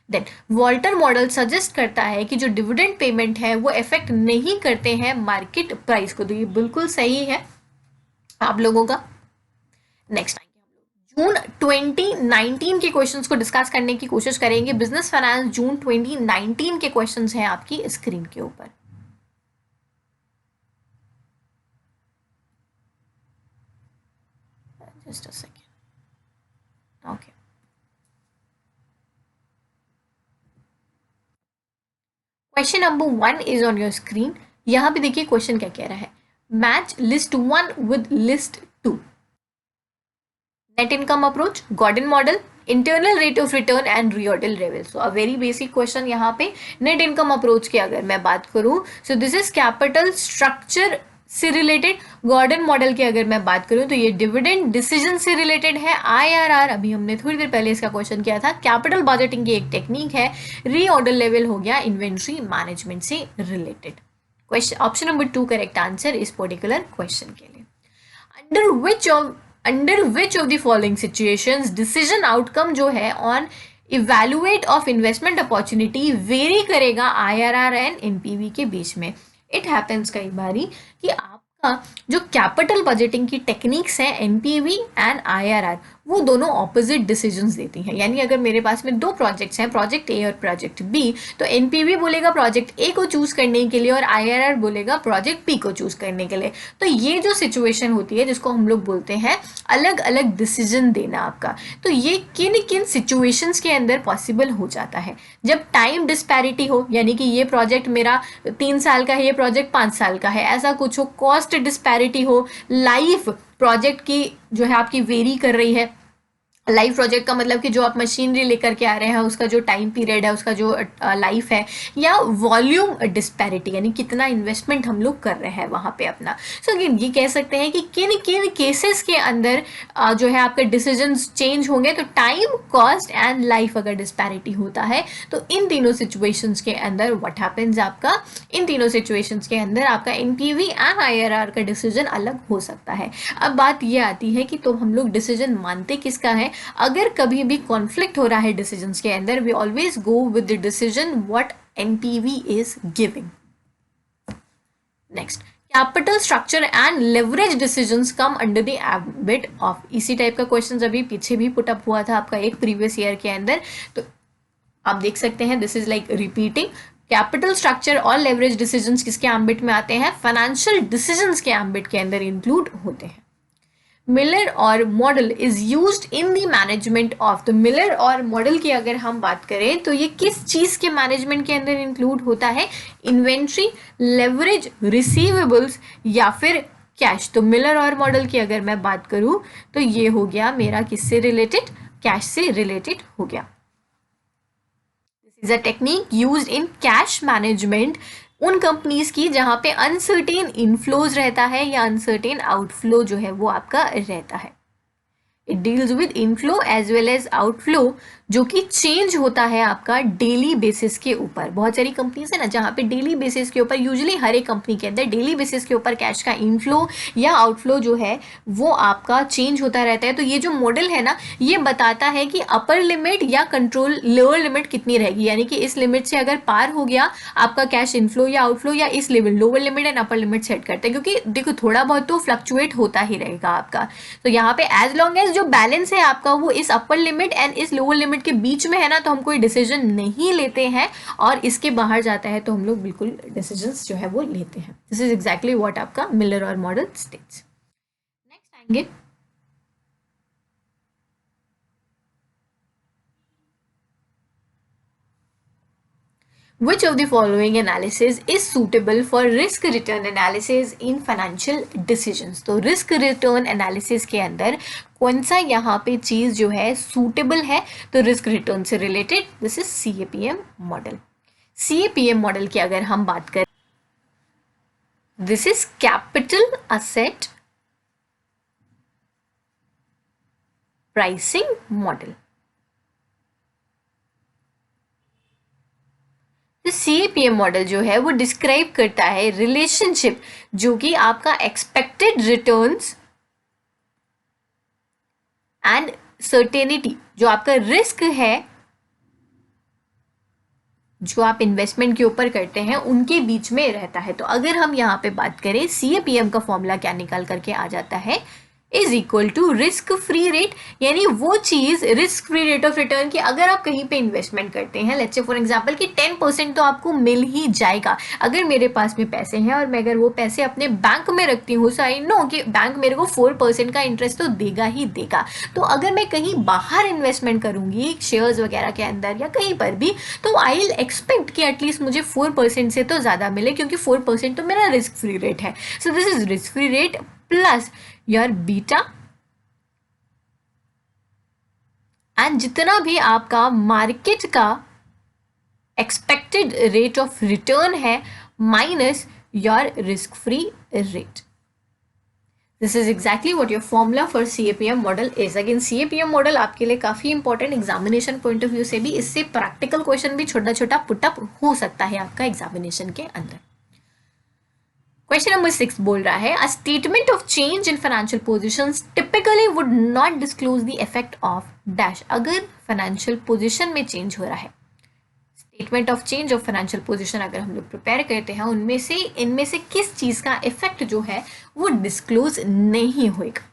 देन वॉल्टर मॉडल सजेस्ट करता है कि जो डिविडेंड पेमेंट है वो इफेक्ट नहीं करते हैं मार्केट प्राइस को। तो ये बिल्कुल सही है आप लोगों का। नेक्स्ट जून 2019 के क्वेश्चंस को डिस्कस करने की कोशिश करेंगे। बिजनेस फाइनेंस जून 2019 के क्वेश्चंस हैं आपकी स्क्रीन के ऊपर। Just a second. Okay, question number 1 is on your screen. यहां पे देखिए क्वेश्चन क्या कह रहा है। Match list 1 with list 2। Net income approach, Gordon model, internal rate of return and रियॉर्डल level. So a very basic question यहाँ पे। नेट इनकम अप्रोच की अगर मैं बात करूं, सो दिस इज कैपिटल स्ट्रक्चर से रिलेटेड। गॉर्डन मॉडल की अगर मैं बात करूं तो ये डिविडेंड डिसीजन से रिलेटेड है। आईआरआर अभी हमने थोड़ी देर पहले इसका क्वेश्चन किया था, कैपिटल बजटिंग की एक टेक्निक है। रीऑर्डर लेवल हो गया इन्वेंट्री मैनेजमेंट से related. Question option number 2 correct answer इस पर्टिकुलर क्वेश्चन के लिए। Under which of the following situations decision outcome जो है on evaluate of investment opportunity very करेगा आईआरआर एंड एनपीवी के बीच में। इट हैपेंस कई बारी कि आपका जो कैपिटल बजटिंग की टेक्निक्स हैं एनपीवी एंड आईआरआर, वो दोनों ऑपोजिट डिसीजंस देती हैं। यानी अगर मेरे पास में दो प्रोजेक्ट्स हैं, प्रोजेक्ट ए और प्रोजेक्ट बी, तो एनपीवी बोलेगा प्रोजेक्ट ए को चूज करने के लिए और आईआरआर बोलेगा प्रोजेक्ट बी को चूज करने के लिए। तो ये जो सिचुएशन होती है जिसको हम लोग बोलते हैं अलग अलग डिसीजन देना आपका, तो ये किन किन सिचुएशंस के अंदर पॉसिबल हो जाता है। जब टाइम डिस्पैरिटी हो, यानी कि ये प्रोजेक्ट मेरा 3 साल का है, ये प्रोजेक्ट 5 साल का है, ऐसा कुछ हो। कॉस्ट डिस्पैरिटी हो, लाइफ प्रोजेक्ट की जो है आपकी वेरी कर रही है। लाइफ प्रोजेक्ट का मतलब कि जो आप मशीनरी लेकर के आ रहे हैं उसका जो टाइम पीरियड है, उसका जो लाइफ है। या वॉल्यूम डिस्पैरिटी, यानी कितना इन्वेस्टमेंट हम लोग कर रहे हैं वहाँ पे अपना। सो अगेन ये कह सकते हैं कि किन किन केसेस के अंदर जो है आपके डिसीजंस चेंज होंगे। तो टाइम, कॉस्ट एंड लाइफ अगर डिस्पैरिटी होता है तो इन तीनों सिचुएशंस के अंदर व्हाट हैपेंस आपका, इन तीनों सिचुएशंस के अंदर आपका एनपीवी एंड आईआरआर का डिसीजन अलग हो सकता है। अब बात ये आती है कि तो हम लोग डिसीजन मानते किसका है। अगर कभी भी कॉन्फ्लिक्ट हो रहा है डिसीजंस के अंदर, we always go with the decision what NPV is giving. Next, capital structure and leverage decisions come under the ambit of. इसी टाइप का क्वेश्चन अभी पीछे भी पुट अप हुआ था आपका एक प्रीवियस ईयर के अंदर, तो आप देख सकते हैं this is like repeating. Capital structure और लेवरेज डिसीजंस किसके एम्बिट में आते हैं, फाइनेंशियल डिसीजंस के एम्बिट के अंदर इंक्लूड होते हैं। मिलर और model is used in the management of. तो मिलर और मॉडल की अगर हम बात करें तो ये किस चीज के मैनेजमेंट के अंदर इंक्लूड होता है, इन्वेंट्री, लेवरेज, रिसीवेबल्स या फिर कैश। तो मिलर और मॉडल की अगर मैं बात करूं तो ये हो गया मेरा किससे रिलेटेड, कैश से रिलेटेड हो गया। This is a technique used in cash management उन कंपनीज की जहां पे अनसर्टेन इनफ्लोज रहता है या अनसर्टेन आउटफ्लो जो है वो आपका रहता है। It deals with inflow as well as outflow, जो कि चेंज होता है आपका डेली बेसिस के ऊपर। बहुत सारी कंपनीज है ना जहाँ पे डेली बेसिस के ऊपर, यूजुअली हर एक कंपनी के अंदर डेली बेसिस के ऊपर कैश का इनफ्लो या आउटफ्लो जो है वो आपका चेंज होता रहता है। तो ये जो मॉडल है ना, ये बताता है कि अपर लिमिट या कंट्रोल लोअर लिमिट कितनी रहेगी, यानी कि इस लिमिट से अगर पार हो गया आपका कैश इनफ्लो या आउटफ्लो, या इस level lower limit and upper limit set करते हैं, क्योंकि देखो थोड़ा बहुत तो फ्लक्चुएट होता ही रहेगा आपका। तो यहाँ पे एज लॉन्ग एज जो बैलेंस है आपका वो इस अपर लिमिट एंड इस लोअर लिमिट के बीच में है ना, तो हम कोई डिसीजन नहीं लेते हैं, और इसके बाहर जाता है तो हम लोग बिल्कुल डिसीजंस जो है वो लेते हैं। दिस इज एग्जैक्टली व्हाट आपका मिलर और मॉडल स्टेट्स। नेक्स्ट आएंगे Which of the following analysis is suitable for risk return analysis in financial decisions? तो risk return analysis के अंदर कौन सा यहाँ पे चीज जो है suitable है? तो risk return से related this is CAPM model. CAPM model की अगर हम बात करें, this is capital asset pricing model. तो CAPM मॉडल जो है वो डिस्क्राइब करता है रिलेशनशिप जो कि आपका एक्सपेक्टेड रिटर्न्स एंड सर्टेनिटी, जो आपका रिस्क है जो आप इन्वेस्टमेंट के ऊपर करते हैं, उनके बीच में रहता है. तो अगर हम यहाँ पे बात करें, CAPM का फॉर्मूला क्या निकाल करके आ जाता है, is equal to risk free rate, यानी वो चीज risk free rate of return की अगर आप कहीं पे इन्वेस्टमेंट करते हैं, लेट्स से फॉर एग्जांपल कि 10% तो आपको मिल ही जाएगा. अगर मेरे पास में पैसे हैं और मैं अगर वो पैसे अपने बैंक में रखती हूँ, सो आई नो कि बैंक मेरे को 4% का इंटरेस्ट तो देगा ही देगा. तो अगर मैं कहीं बाहर इन्वेस्टमेंट करूंगी शेयर्स वगैरह के अंदर या कहीं पर भी, तो आई विल एक्सपेक्ट कि एटलीस्ट मुझे 4% से तो ज़्यादा मिले, क्योंकि 4% तो मेरा रिस्क फ्री रेट है. सो this is risk free rate plus your beta, and जितना भी आपका मार्केट का एक्सपेक्टेड रेट ऑफ रिटर्न है minus your risk free rate. This is exactly what your formula for CAPM model is. Again CAPM model आपके लिए काफी important examination point of view से भी, इससे प्रैक्टिकल क्वेश्चन भी छोटा छोटा पुटअप हो सकता है आपका एग्जामिनेशन के अंदर. क्वेश्चन नंबर 6 बोल रहा है, a statement of change in financial positions typically would not disclose the effect of dash. अगर फाइनेंशियल पोजीशन में चेंज हो रहा है, statement of change of financial position अगर हम लोग प्रिपेयर करते हैं, इनमें से किस चीज का इफेक्ट जो है वो डिस्क्लोज नहीं होगा.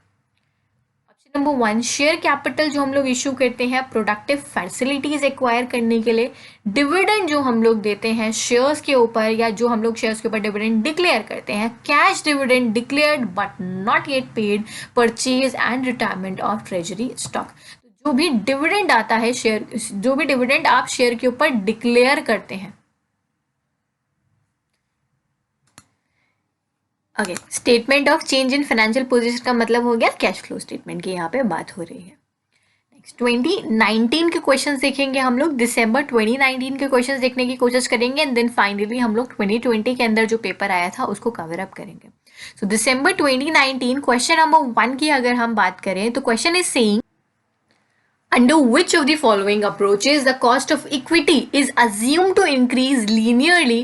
ऑप्शन नंबर 1, शेयर कैपिटल जो हम लोग इशू करते हैं प्रोडक्टिव फैसिलिटीज एक्वायर करने के लिए, डिविडेंड जो हम लोग देते हैं शेयर्स के ऊपर, या जो हम लोग शेयर्स के ऊपर डिविडेंड डिक्लेयर करते हैं, cash dividend declared but not yet paid, purchase and retirement of treasury stock. जो भी डिविडेंड आता है शेयर, जो भी डिविडेंड आप शेयर के ऊपर डिक्लेयर करते हैं. Okay, statement of change in financial position का मतलब हो गया कैश फ्लो स्टेटमेंट की यहाँ पे बात हो रही है. नेक्स्ट 2019 के क्वेश्चंस देखेंगे हम लोग, दिसंबर 2019 के क्वेश्चंस देखने की कोशिश करेंगे, एंड देन फाइनली हम लोग 2020 के अंदर जो पेपर आया था उसको कवर अप करेंगे. सो दिसंबर 2019 क्वेश्चन नंबर 1 की अगर हम बात करें, तो question is saying, under which of the following approaches the cost of equity is assumed to increase linearly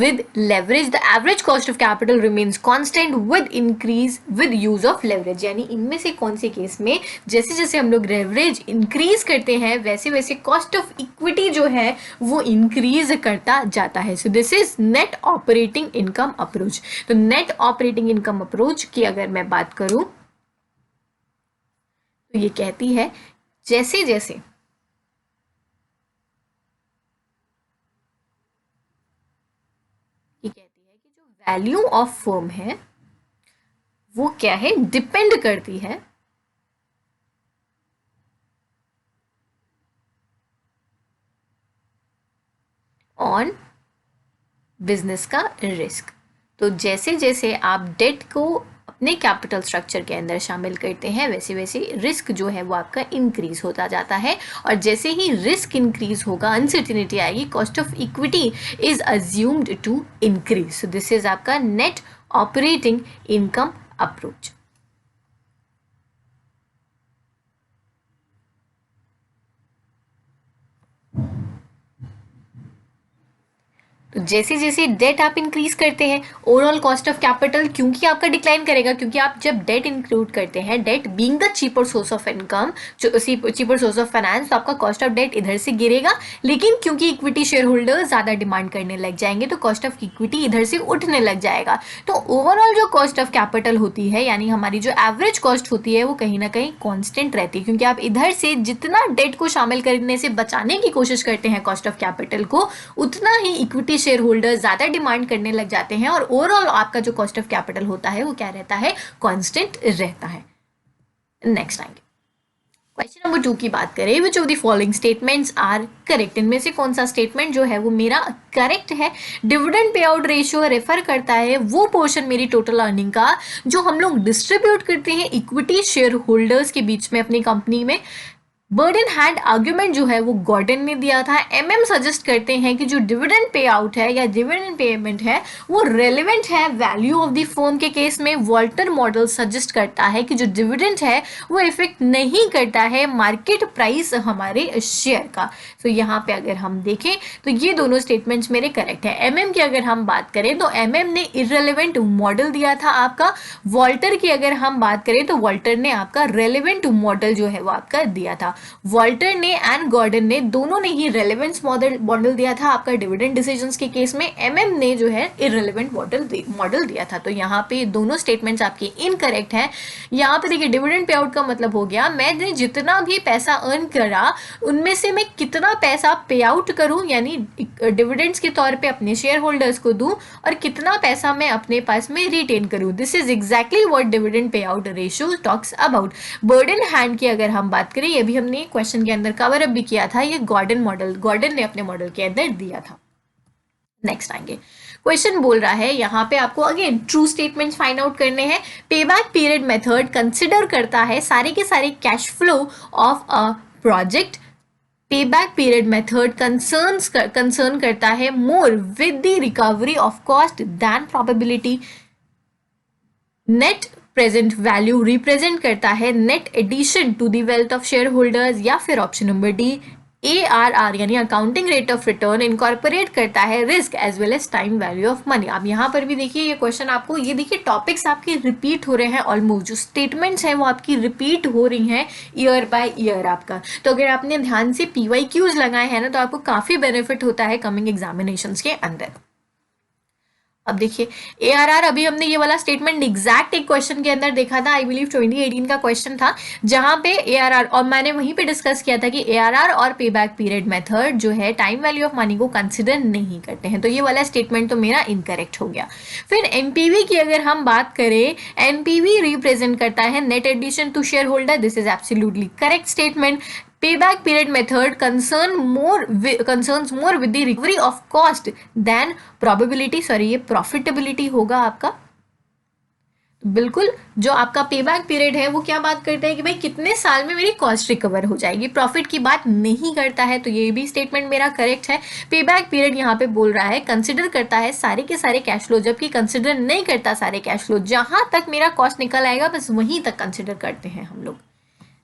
with leverage? The average cost of capital remains constant with increase with use of leverage. यानी इनमें से कौन से case में जैसे जैसे हम लोग लेवरेज इंक्रीज करते हैं वैसे वैसे कॉस्ट ऑफ इक्विटी जो है वो इंक्रीज करता जाता है. सो this is net operating income approach. तो नेट ऑपरेटिंग इनकम अप्रोच की अगर मैं बात करूं तो ये कहती है जैसे जैसे ये कहती है कि जो वैल्यू ऑफ फर्म है वो क्या है, डिपेंड करती है ऑन बिजनेस का रिस्क. तो जैसे जैसे आप डेट को अपने कैपिटल स्ट्रक्चर के अंदर शामिल करते हैं वैसे वैसे रिस्क जो है वो आपका इंक्रीज होता जाता है, और जैसे ही रिस्क इंक्रीज होगा अनसर्टेनिटी आएगी, cost of equity is assumed to increase. So this is आपका नेट ऑपरेटिंग इनकम अप्रोच. तो जैसे जैसे डेट आप इंक्रीज करते हैं ओवरऑल कॉस्ट ऑफ कैपिटल क्योंकि आपका डिक्लाइन करेगा, क्योंकि आप जब डेट इंक्लूड करते हैं, debt being the cheaper source of income, cheaper source of finance, तो आपका कॉस्ट ऑफ डेट इधर से गिरेगा. लेकिन क्योंकि इक्विटी शेयर होल्डर ज्यादा डिमांड करने लग जाएंगे तो कॉस्ट ऑफ इक्विटी इधर से उठने लग जाएगा. तो ओवरऑल जो कॉस्ट ऑफ कैपिटल होती है यानी हमारी जो एवरेज कॉस्ट होती है वो कहीं ना कहीं कॉन्स्टेंट रहती है, क्योंकि आप इधर से जितना डेट को शामिल करने से बचाने की कोशिश करते हैं कॉस्ट ऑफ कैपिटल को, उतना ही इक्विटी शेयर होल्डर ज्यादा डिमांड करने लग जाते हैं, और ओवरऑल आपका जो कॉस्ट ऑफ कैपिटल होता है वो क्या रहता है, कांस्टेंट रहता है. नेक्स्ट आएंगे क्वेश्चन नंबर 2 की बात करें, which of the following statements are correct, इनमें से कौन सा स्टेटमेंट जो है वो मेरा करेक्ट है। Dividend payout ratio refer करता है वो पोर्शन मेरी टोटल अर्निंग का जो हम लोग डिस्ट्रीब्यूट करते हैं इक्विटी शेयर होल्डर्स के बीच में अपनी कंपनी में। बर्ड इन हैंड आर्ग्यूमेंट जो है वो गॉर्डन ने दिया था। एमएम सजेस्ट करते हैं कि जो डिविडेंड पे आउट है या डिविडेंड पेमेंट है वो रेलेवेंट है वैल्यू ऑफ द फर्म के केस में। वॉल्टर मॉडल सजेस्ट करता है कि जो डिविडेंड है वो इफेक्ट नहीं करता है मार्केट प्राइस हमारे शेयर का। तो यहाँ पे अगर हम देखें तो ये दोनों स्टेटमेंट्स मेरे करेक्ट है। एमएम की अगर हम बात करें तो एमएम ने इररेलेवेंट मॉडल दिया था आपका। वॉल्टर की अगर हम बात करें तो वॉल्टर ने आपका रेलेवेंट मॉडल जो है वो आपका दिया था। वॉल्टर ने एंड गॉर्डन ने दोनों ने ही रेलेवेंस मॉडल दिया था आपका डिविडेंड डिसीजंस के केस में। एमएम ने जो है इररेलेवेंट मॉडल दिया था। तो यहाँ पे दोनों स्टेटमेंट्स आपकी इनकरेक्ट हैं। यहाँ पे देखिए डिविडेंड पे आउट का मतलब हो गया मैंने जितना भी पैसा अर्न करा उनमें से मैं कितना पैसा पे आउट करूं यानी डिविडेंड्स के तौर पे अपने शेयर होल्डर्स को दूं और कितना पैसा मैं अपने पास में रिटेन करूं। This is exactly what dividend payout ratio talks about. Bird in hand की अगर हम बात करें, ये भी हमने क्वेश्चन के अंदर कवर अप भी किया था, ये गॉर्डन मॉडल गॉर्डन ने अपने मॉडल के अंदर दिया था। नेक्स्ट आएंगे, क्वेश्चन बोल रहा है यहाँ पे आपको again true statements find out करने हैं। पेबैक पीरियड मेथड कंसिडर करता है सारे के सारे cash flow of a project. Payback period method concern करता है more with the recovery of cost than probability. Net present value represent करता है net addition to the wealth of share holders. या फिर ऑप्शन नंबर डी ARR यानी accounting rate of return incorporate करता है risk as well as time value of money. आप यहाँ पर भी देखिए ये क्वेश्चन आपको, ये देखिए टॉपिक्स आपके रिपीट हो रहे हैं ऑलमोस्ट, जो स्टेटमेंट्स हैं वो आपकी रिपीट हो रही हैं ईयर बाय ईयर आपका। तो अगर आपने ध्यान से PYQs लगाए हैं ना तो आपको काफी बेनिफिट होता है कमिंग एग्जामिनेशंस के अंदर। अब देखिए ARR, अभी हमने ये वाला स्टेटमेंट एग्जैक्ट एक क्वेश्चन के अंदर देखा था, आई बिलीव 2018 का क्वेश्चन था, जहां पे ARR और मैंने वहीं पे डिस्कस किया था कि ARR और पेबैक पीरियड मेथड जो है टाइम वैल्यू ऑफ मनी को कंसिडर नहीं करते हैं। तो ये वाला स्टेटमेंट तो मेरा इनकरेक्ट हो गया। फिर NPV की अगर हम बात करें, NPV रिप्रेजेंट करता है net addition to share holder. This is absolutely correct statement. Payback period method concerns more with the recovery of cost than probability, sorry ये profitability होगा आपका। बिल्कुल, जो आपका पेबैक पीरियड है वो क्या बात करता है कि भाई कितने साल में मेरी कॉस्ट रिकवर हो जाएगी, प्रॉफिट की बात नहीं करता है। तो ये भी स्टेटमेंट मेरा करेक्ट है। पेबैक पीरियड यहाँ पे बोल रहा है कंसिडर करता है सारे के सारे कैश फ्लो, जबकि कंसिडर नहीं करता सारे कैश फ्लो, जहां तक मेरा कॉस्ट निकल आएगा बस वहीं तक कंसिडर करते हैं हम लोग।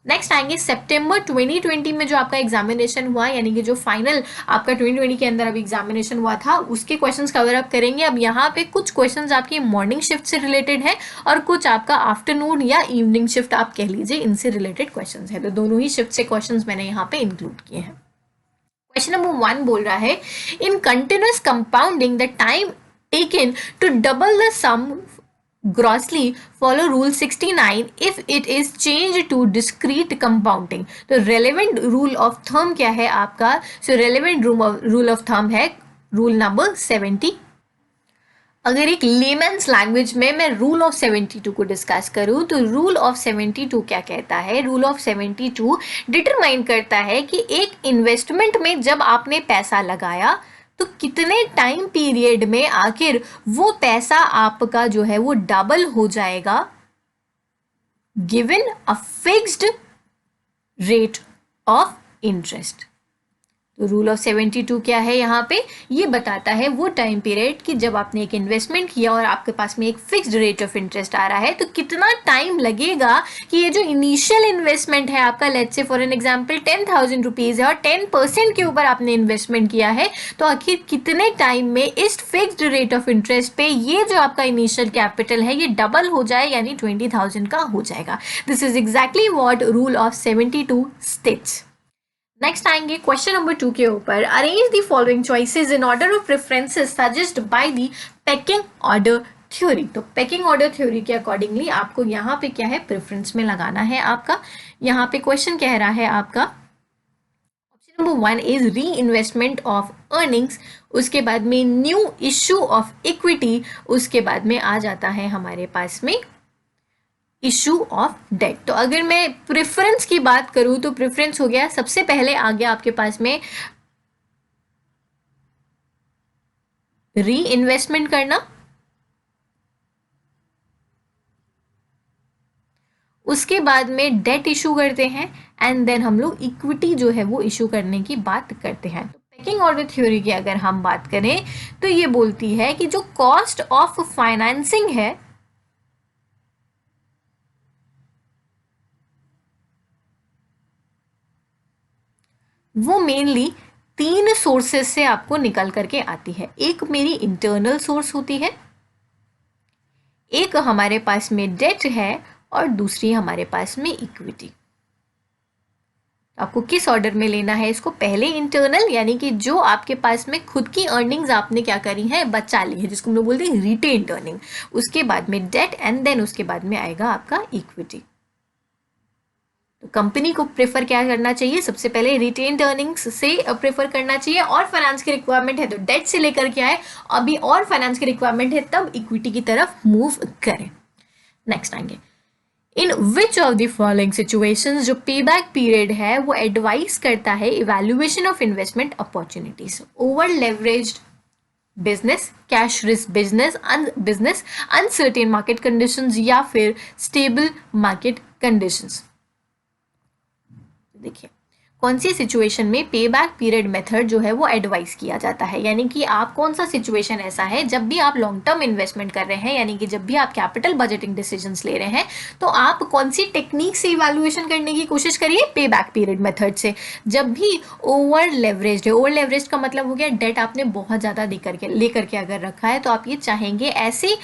नेक्स्ट आएंगे सितंबर 2020 में जो आपका एग्जामिनेशन हुआ, यानी कि जो फाइनल आपका 2020 के अंदर अभी एग्जामिनेशन हुआ था उसके क्वेश्चंस कवर अप करेंगे। अब यहाँ पे कुछ क्वेश्चंस आपकी मॉर्निंग शिफ्ट से रिलेटेड है और कुछ आपका आफ्टरनून या इवनिंग शिफ्ट आप कह लीजिए, इनसे रिलेटेड क्वेश्चंस है। तो दोनों ही शिफ्ट से क्वेश्चंस मैंने यहाँ पे इंक्लूड किए हैं। क्वेश्चन नंबर 1 बोल रहा है in continuous compounding the time taken to double the sum grossly follow rule 69 if it is changed to discrete compounding। तो relevant rule of thumb क्या है आपका? so relevant rule of thumb है rule number 70। अगर एक lemons language में मैं rule of 72 को डिस्कस करूं तो रूल ऑफ 72 क्या कहता है? रूल ऑफ 72 डिटरमाइन करता है कि एक इन्वेस्टमेंट में जब आपने पैसा लगाया तो कितने टाइम पीरियड में आखिर वो पैसा आपका जो है वो डबल हो जाएगा given a fixed rate of interest. तो रूल ऑफ 72 क्या है यहाँ पे? ये बताता है वो टाइम पीरियड कि जब आपने एक इन्वेस्टमेंट किया और आपके पास में एक फिक्स्ड रेट ऑफ इंटरेस्ट आ रहा है तो कितना टाइम लगेगा कि ये जो इनिशियल इन्वेस्टमेंट है आपका, let's say for an example 10,000 rupees है और 10% के ऊपर आपने इन्वेस्टमेंट किया है, तो आखिर कितने टाइम में इस फिक्स्ड रेट ऑफ इंटरेस्ट पे ये जो आपका इनिशियल कैपिटल है ये डबल हो जाए यानी 20,000 का हो जाएगा। This is exactly what rule of 72 states. Next आएंगे क्वेश्चन नंबर 2 के ऊपर, arrange the following choices in order of preferences suggest by the packing order theory. तो पेकिंग ऑर्डर थ्योरी के अकॉर्डिंगली आपको यहाँ पे क्या है, प्रेफरेंस में लगाना है आपका। यहाँ पे क्वेश्चन कह रहा है आपका ऑप्शन नंबर 1 इज री इन्वेस्टमेंट ऑफ अर्निंग्स, उसके बाद में न्यू इश्यू ऑफ इक्विटी, उसके बाद में आ जाता है हमारे पास में इशू ऑफ डेट। तो अगर मैं प्रेफरेंस की बात करूं तो प्रेफरेंस हो गया सबसे पहले आ गया आपके पास में री इन्वेस्टमेंट करना, उसके बाद में डेट इशू करते हैं, एंड देन हम लोग इक्विटी जो है वो इशू करने की बात करते हैं। तो पेकिंग ऑर्डर थ्योरी की अगर हम बात करें तो ये बोलती है कि जो कॉस्ट ऑफ फाइनेंसिंग है वो मेनली तीन सोर्सेस से आपको निकल करके आती है। एक मेरी इंटरनल सोर्स होती है, एक हमारे पास में डेट है, और दूसरी हमारे पास में इक्विटी। आपको किस ऑर्डर में लेना है इसको, पहले इंटरनल यानी कि जो आपके पास में खुद की अर्निंग्स आपने क्या करी है, बचा ली है, जिसको हम लोग बोलते हैं रिटेन्ड अर्निंग, उसके बाद में डेट, एंड देन उसके बाद में आएगा आपका इक्विटी। तो कंपनी को प्रेफर क्या करना चाहिए, सबसे पहले रिटेन्ड अर्निंग्स से प्रेफर करना चाहिए, और फाइनेंस की रिक्वायरमेंट है तो डेट से लेकर के आए, अभी और फाइनेंस की रिक्वायरमेंट है तब इक्विटी की तरफ मूव करें। नेक्स्ट आएंगे, in which of the following situations जो पे बैक पीरियड है वो एडवाइस करता है evaluation of investment opportunities, over leveraged business, cash risk business, uncertain market conditions, या फिर स्टेबल मार्केट कंडीशंस। देखिए कौन सी सिचुएशन में पे बैक पीरियड मेथड जो है वो एडवाइस किया जाता है, यानी कि आप कौन सा सिचुएशन ऐसा है जब भी आप लॉन्ग टर्म इन्वेस्टमेंट कर रहे हैं, यानी कि जब भी आप कैपिटल बजटिंग डिसीजंस ले रहे हैं, तो आप कौन सी टेक्निक से इवैल्यूएशन करने की कोशिश करिए, पे बैक पीरियड मेथड से। जब भी ओवर लेवरेज्ड है, ओवर लेवरेज का मतलब हो गया डेट आपने बहुत ज़्यादा लेकर के अगर रखा है, तो आप ये चाहेंगे ऐसे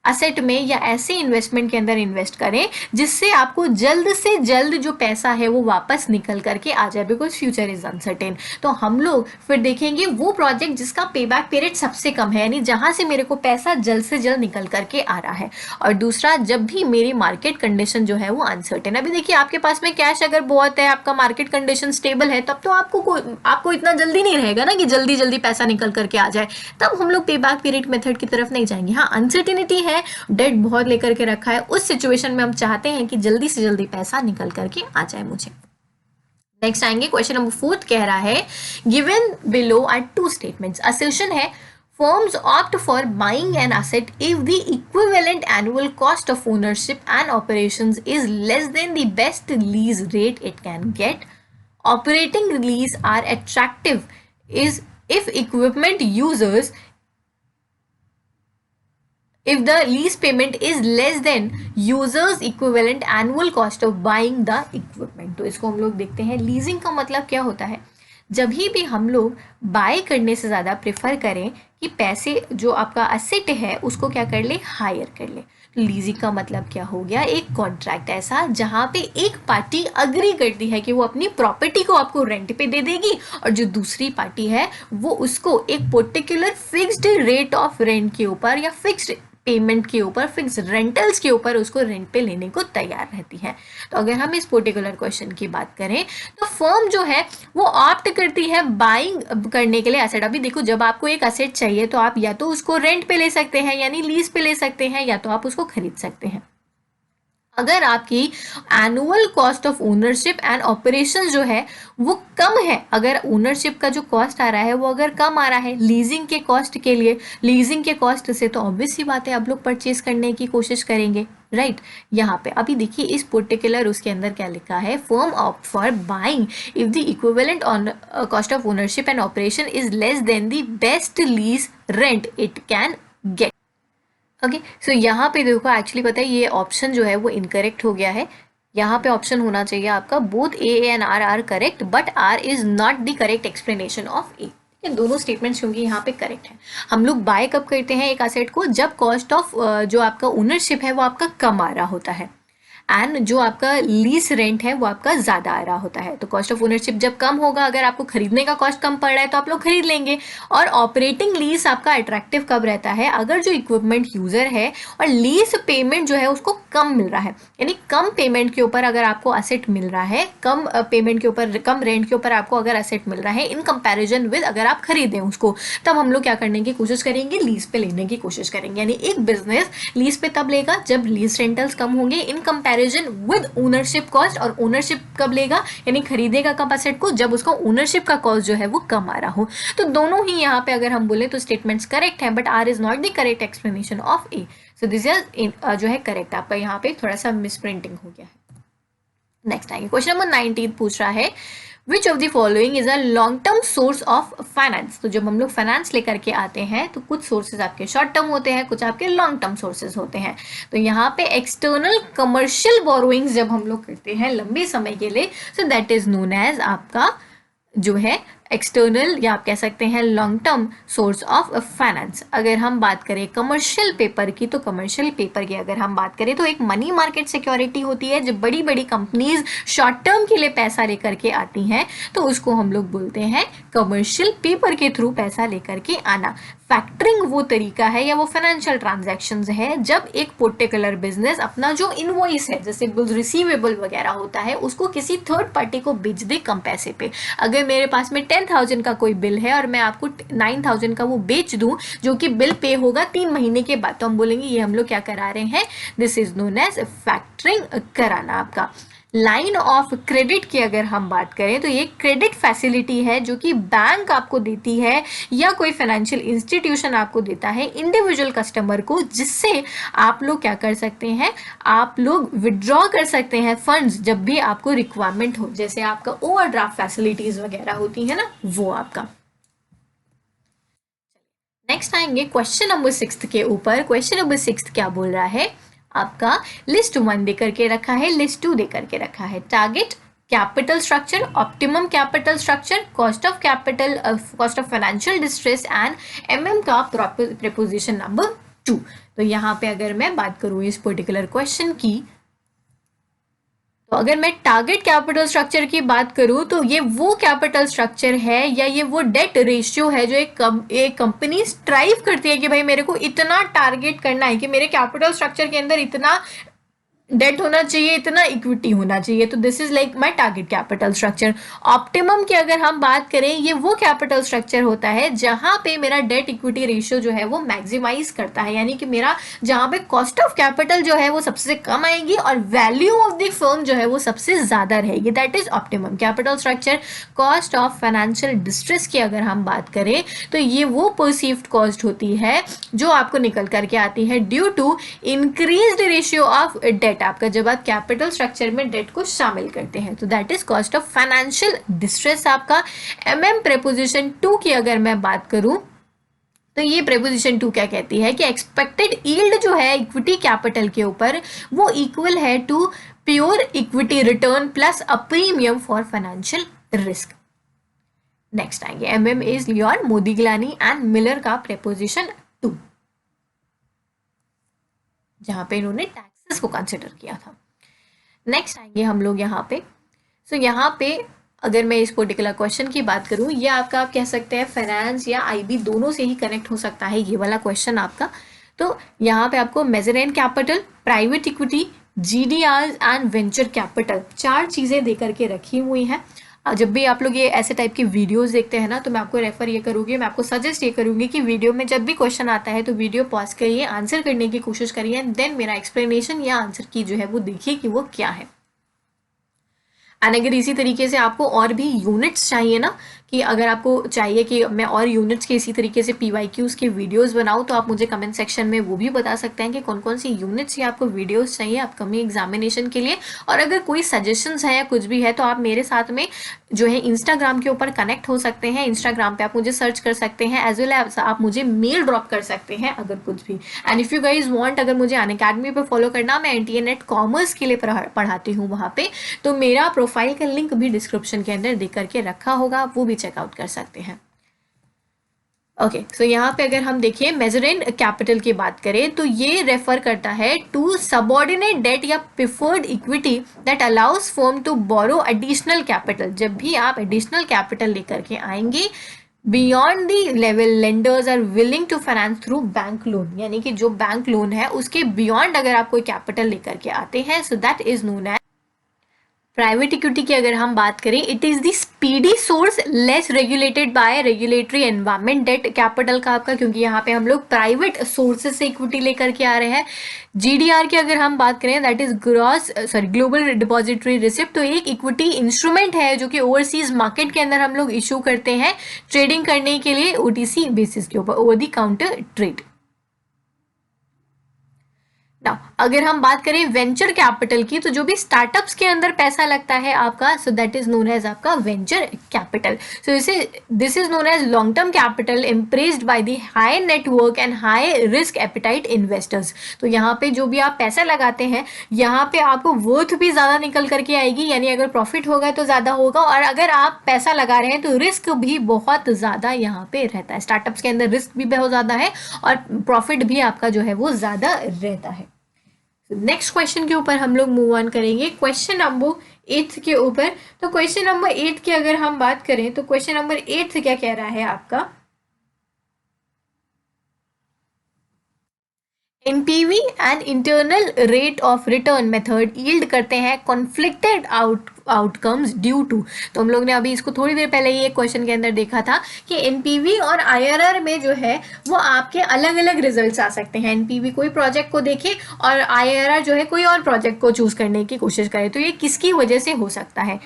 असेट में या ऐसे इन्वेस्टमेंट के अंदर इन्वेस्ट करें जिससे आपको जल्द से जल्द जो पैसा है वो वापस निकल करके आ जाए, बिकॉज फ्यूचर इज अनसर्टेन। तो हम लोग फिर देखेंगे वो प्रोजेक्ट जिसका पे बैक पीरियड सबसे कम है, यानी जहां से मेरे को पैसा जल्द से जल्द निकल करके आ रहा है। और दूसरा, जब भी मेरी मार्केट कंडीशन जो है वो अनसर्टेन, अभी देखिए आपके पास में कैश अगर बहुत है, आपका मार्केट कंडीशन स्टेबल है, तब तो आपको इतना जल्दी नहीं रहेगा ना कि जल्दी जल्दी पैसा निकल करके आ जाए, तब हम लोग पे बैक पीरियड मेथड की तरफ नहीं जाएंगे। हाँ, अनसर्टेनिटी है, डेट बहुत लेकर के रखा है, उस सिचुएशन में हम चाहते हैं कि जल्दी से जल्दी पैसा निकल करके आ जाए मुझे। नेक्स्ट आएंगे, क्वेश्चन नंबर 4 कह रहा है, given below are two statements. Assertion है, firms opt for buying an asset if the equivalent annual cost of ownership and operations is less than the best lease rate it can get. Operating lease are attractive is if equipment users, if the lease payment is less than users equivalent annual cost of buying the equipment। तो इसको हम लोग देखते हैं, leasing का मतलब क्या होता है, जब भी हम लोग बाय करने से ज़्यादा प्रेफर करें कि पैसे जो आपका असेट है उसको क्या कर ले, हायर कर ले। लीजिंग का मतलब क्या हो गया, एक कॉन्ट्रैक्ट ऐसा जहाँ पे एक पार्टी अग्री करती है कि वो अपनी प्रॉपर्टी को आपको रेंट पे दे देगी, और जो दूसरी पार्टी है वो उसको एक particular fixed rate of rent के ऊपर या फिक्स्ड पेमेंट के ऊपर, फिक्स रेंटल्स के ऊपर उसको रेंट पे लेने को तैयार रहती है। तो अगर हम इस पर्टिकुलर क्वेश्चन की बात करें तो फर्म जो है वो ऑप्ट करती है बाइंग करने के लिए एसेट। अभी देखो, जब आपको एक एसेट चाहिए तो आप या तो उसको रेंट पे ले सकते हैं यानी लीज पे ले सकते हैं, या तो आप उसको खरीद सकते हैं। अगर आपकी annual cost of ownership and operation जो है वो कम है, अगर ओनरशिप का जो कॉस्ट आ रहा है वो अगर कम आ रहा है लीजिंग के कॉस्ट के लिए, लीजिंग के कॉस्ट से, तो ऑब्वियस सी बात है आप लोग परचेज करने की कोशिश करेंगे, राइट। यहाँ पे अभी देखिए इस पर्टिकुलर उसके अंदर क्या लिखा है, firm opt for buying if the equivalent on cost of ownership and operation is less than the best lease rent it can get. Okay, so यहाँ पे देखो एक्चुअली पता है ये ऑप्शन जो है वो इनकरेक्ट हो गया है। यहाँ पे ऑप्शन होना चाहिए आपका both A and R are correct, but R is not the correct explanation of A. ये दोनों स्टेटमेंट्स क्योंकि यहाँ पे करेक्ट है। हम लोग बाय कब करते हैं एक एसेट को, जब कॉस्ट ऑफ जो आपका ओनरशिप है वो आपका कम आ रहा होता है, एंड जो आपका लीज रेंट है वो आपका ज़्यादा आ रहा होता है। तो कॉस्ट ऑफ ओनरशिप जब कम होगा, अगर आपको खरीदने का कॉस्ट कम पड़ रहा है तो आप लोग खरीद लेंगे। और ऑपरेटिंग लीज आपका अट्रैक्टिव कब रहता है, अगर जो इक्विपमेंट यूजर है और लीज पेमेंट जो है उसको कम मिल रहा है, यानी कम पेमेंट के ऊपर अगर आपको असेट मिल रहा है, कम पेमेंट के ऊपर, कम रेंट के ऊपर आपको अगर असेट मिल रहा है इन कंपैरिजन विद अगर आप खरीदें उसको, तब हम लोग क्या करने की कोशिश करेंगे, लीज पे लेने की कोशिश करेंगे। यानी एक बिजनेस लीज पे तब लेगा जब लीज रेंटल्स कम होंगे in comparison with ownership cost, और ओनरशिप कब लेगा, यानी खरीदेगा कब असेट को, जब उसका ओनरशिप का कॉस्ट जो है वो कम आ रहा हो। तो दोनों ही यहाँ पे अगर हम बोले तो स्टेटमेंट्स करेक्ट है, but R is not the correct explanation of A. So this is जो है करेक्ट, आपका यहाँ पे थोड़ा सा मिसप्रिंटिंग हो गया है। नेक्स्ट आएंगे, क्वेश्चन नंबर 19 पूछ रहा है which of the following is a long term source of finance. तो जब हम लोग फाइनेंस लेकर के आते हैं तो कुछ सोर्सेज आपके शॉर्ट टर्म होते हैं, कुछ आपके लॉन्ग टर्म सोर्सेज होते हैं। तो यहाँ पे एक्सटर्नल कमर्शियल बोरोइंग्स जब हम लोग करते हैं लंबे समय के लिए, so that is known as आपका जो है एक्सटर्नल, या आप कह सकते हैं long term source of finance. अगर हम बात करें कमर्शियल पेपर की, तो कमर्शियल पेपर की अगर हम बात करें तो एक मनी मार्केट सिक्योरिटी होती है, जब बड़ी बड़ी कंपनीज शॉर्ट टर्म के लिए पैसा लेकर के आती हैं तो उसको हम लोग बोलते हैं कमर्शियल पेपर के थ्रू पैसा लेकर के आना। फैक्टरिंग वो तरीका है या वो फाइनेंशियल ट्रांजैक्शंस है जब एक पर्टिकुलर बिजनेस अपना जो इनवॉइस है, जैसे बिल्स रिसीवेबल वगैरह होता है, उसको किसी थर्ड पार्टी को बेच दे कम पैसे पे। अगर मेरे पास में 10,000 का कोई बिल है और मैं आपको 9,000 का वो बेच दूं, जो कि बिल पे होगा 3 महीने के बाद, तो हम बोलेंगे ये हम लोग क्या करा रहे हैं, this is known as factoring कराना। आपका लाइन ऑफ क्रेडिट की अगर हम बात करें तो ये क्रेडिट फैसिलिटी है जो कि बैंक आपको देती है या कोई फाइनेंशियल इंस्टीट्यूशन आपको देता है इंडिविजुअल कस्टमर को, जिससे आप लोग क्या कर सकते हैं, आप लोग विड्रॉ कर सकते हैं फंड्स जब भी आपको रिक्वायरमेंट हो, जैसे आपका ओवरड्राफ्ट फैसिलिटीज वगैरह होती है ना, वो आपका। नेक्स्ट आएंगे क्वेश्चन नंबर 6 के ऊपर। क्वेश्चन नंबर 6 क्या बोल रहा है, आपका लिस्ट 1 देकर के रखा है, लिस्ट 2 देकर के रखा है। Target capital structure, optimum capital structure, cost of capital, cost of financial distress and MM का प्रेपोजिशन नंबर 2। तो यहाँ पे अगर मैं बात करूँ इस पर्टिकुलर क्वेश्चन की, तो अगर मैं टारगेट कैपिटल स्ट्रक्चर की बात करूं तो ये वो कैपिटल स्ट्रक्चर है या ये वो डेट रेशियो है जो एक कंपनी स्ट्राइव करती है कि भाई मेरे को इतना टारगेट करना है कि मेरे कैपिटल स्ट्रक्चर के अंदर इतना डेट होना चाहिए, इतना इक्विटी होना चाहिए। तो this is like my target capital structure. Optimum की अगर हम बात करें, ये वो कैपिटल स्ट्रक्चर होता है जहां पे मेरा डेट इक्विटी रेशियो जो है वो मैक्सिमाइज करता है, यानी कि मेरा जहां पे कॉस्ट ऑफ कैपिटल जो है वो सबसे कम आएगी और वैल्यू ऑफ द फर्म जो है वो सबसे ज्यादा रहेगी, that is optimum capital structure. Cost of financial distress की अगर हम बात करें तो ये वो परसीव्ड कॉस्ट होती है जो आपको निकल करके आती है due to increased ratio of debt, आपका जब आप कैपिटल स्ट्रक्चर में डेट को शामिल करते हैं, तो that is cost of financial distress आपका। एमएम प्रेपोजिशन 2 की अगर मैं बात करूं तो ये प्रेपोजिशन 2 क्या कहती है कि एक्सपेक्टेड यील्ड जो है इक्विटी कैपिटल के ऊपर वो इक्वल है to pure equity return plus a premium for financial risk. Next आएंगे, MM is Leon, Modigliani and Miller का प्रेपोजिशन 2, जहां पे इन्होंने टैक्सेस को कंसिडर किया था। नेक्स्ट आएंगे हम लोग यहाँ पे, सो यहाँ पे अगर मैं इस पर्टिकुलर क्वेश्चन की बात करूँ, ये आपका आप कह सकते हैं फाइनेंस या आईबी दोनों से ही कनेक्ट हो सकता है ये वाला क्वेश्चन आपका। तो यहाँ पे आपको major and capital, private equity, GDR and venture capital 4 चीज़ें दे करके रखी हुई हैं। जब भी आप लोग ये ऐसे टाइप की वीडियोस देखते हैं ना, तो मैं आपको रेफर ये करूँगी, मैं आपको सजेस्ट ये करूँगी कि वीडियो में जब भी क्वेश्चन आता है तो वीडियो पॉज करिए, आंसर करने की कोशिश करिए एंड देन मेरा एक्सप्लेनेशन या आंसर की जो है वो देखिए कि वो क्या है। एंड अगर इसी तरीके से आपको और भी यूनिट्स चाहिए ना, कि अगर आपको चाहिए कि मैं और यूनिट्स के इसी तरीके से PYQs के वीडियोस बनाऊं, तो आप मुझे कमेंट सेक्शन में वो भी बता सकते हैं कि कौन कौन सी यूनिट्स या आपको वीडियोस चाहिए अपकमिंग एग्जामिनेशन के लिए। और अगर कोई सजेशंस है या कुछ भी है तो आप मेरे साथ में जो है इंस्टाग्राम के ऊपर कनेक्ट हो सकते हैं। इंस्टाग्राम पे आप मुझे सर्च कर सकते हैं, एज वेल एज आप मुझे मेल ड्रॉप कर सकते हैं अगर कुछ भी। And if you guys want, अगर मुझे अनअकैडमी पे फॉलो करना, मैं NTA NET कॉमर्स के लिए पढ़ाती हूँ वहाँ पे, तो मेरा प्रोफाइल का लिंक भी डिस्क्रिप्शन के अंदर दे करके रखा होगा, वो भी चेकआउट कर सकते हैं। ओके, सो यहाँ पे अगर हम देखें मेजर इन कैपिटल की बात करें तो ये रेफर करता है टू सबऑर्डिनेट डेट या preferred equity that allows firm to borrow additional capital. जब भी आप एडिशनल कैपिटल लेकर के आएंगे beyond the level lenders are willing to finance through bank loan, यानी कि जो बैंक लोन है उसके बियॉन्ड अगर आप कोई कैपिटल लेकर के आते हैं, so that is known as private equity. की अगर हम बात करें, it is the speedy source less regulated by regulatory environment debt capital का आपका, क्योंकि यहाँ पे हम लोग प्राइवेट सोर्सेज से इक्विटी लेकर के आ रहे हैं। जीडीआर की अगर हम बात करें, that is global depository receipt, तो एक इक्विटी इंस्ट्रूमेंट है जो कि ओवरसीज मार्केट के अंदर हम लोग इशू करते हैं ट्रेडिंग करने के लिए ओटीसी बेसिस के ऊपर, over the counter trade. Now अगर हम बात करें वेंचर कैपिटल की, तो जो भी स्टार्टअप्स के अंदर पैसा लगता है आपका, so that is known as आपका venture capital. So this is known as long term capital impressed by the high network and high risk appetite investors. तो यहाँ पे जो भी आप पैसा लगाते हैं, यहाँ पे आपको वर्थ भी ज्यादा निकल करके आएगी, यानी अगर प्रॉफिट होगा तो ज्यादा होगा, और अगर आप पैसा लगा रहे हैं तो रिस्क भी बहुत ज्यादा यहाँ पे रहता है। स्टार्टअप्स के अंदर रिस्क भी बहुत ज्यादा है और प्रॉफिट भी आपका जो है वो ज्यादा रहता है। नेक्स्ट क्वेश्चन के ऊपर हम लोग मूव ऑन करेंगे, क्वेश्चन नंबर 8 के ऊपर। तो क्वेश्चन नंबर 8 की अगर हम बात करें तो क्वेश्चन नंबर 8 क्या कह रहा है आपका, NPV and internal rate of return method yield करते हैं कॉन्फ्लिक्टेड आउटकम्स ड्यू टू। तो हम लोग ने अभी इसको थोड़ी देर पहले ही एक क्वेश्चन के अंदर देखा था कि एनपीवी और आईआरआर में जो है वो आपके अलग अलग रिजल्ट्स आ सकते हैं। एनपीवी कोई प्रोजेक्ट को देखे और आईआरआर जो है कोई और प्रोजेक्ट को चूज करने की कोशिश करे, तो ये किसकी वजह से हो सकता है।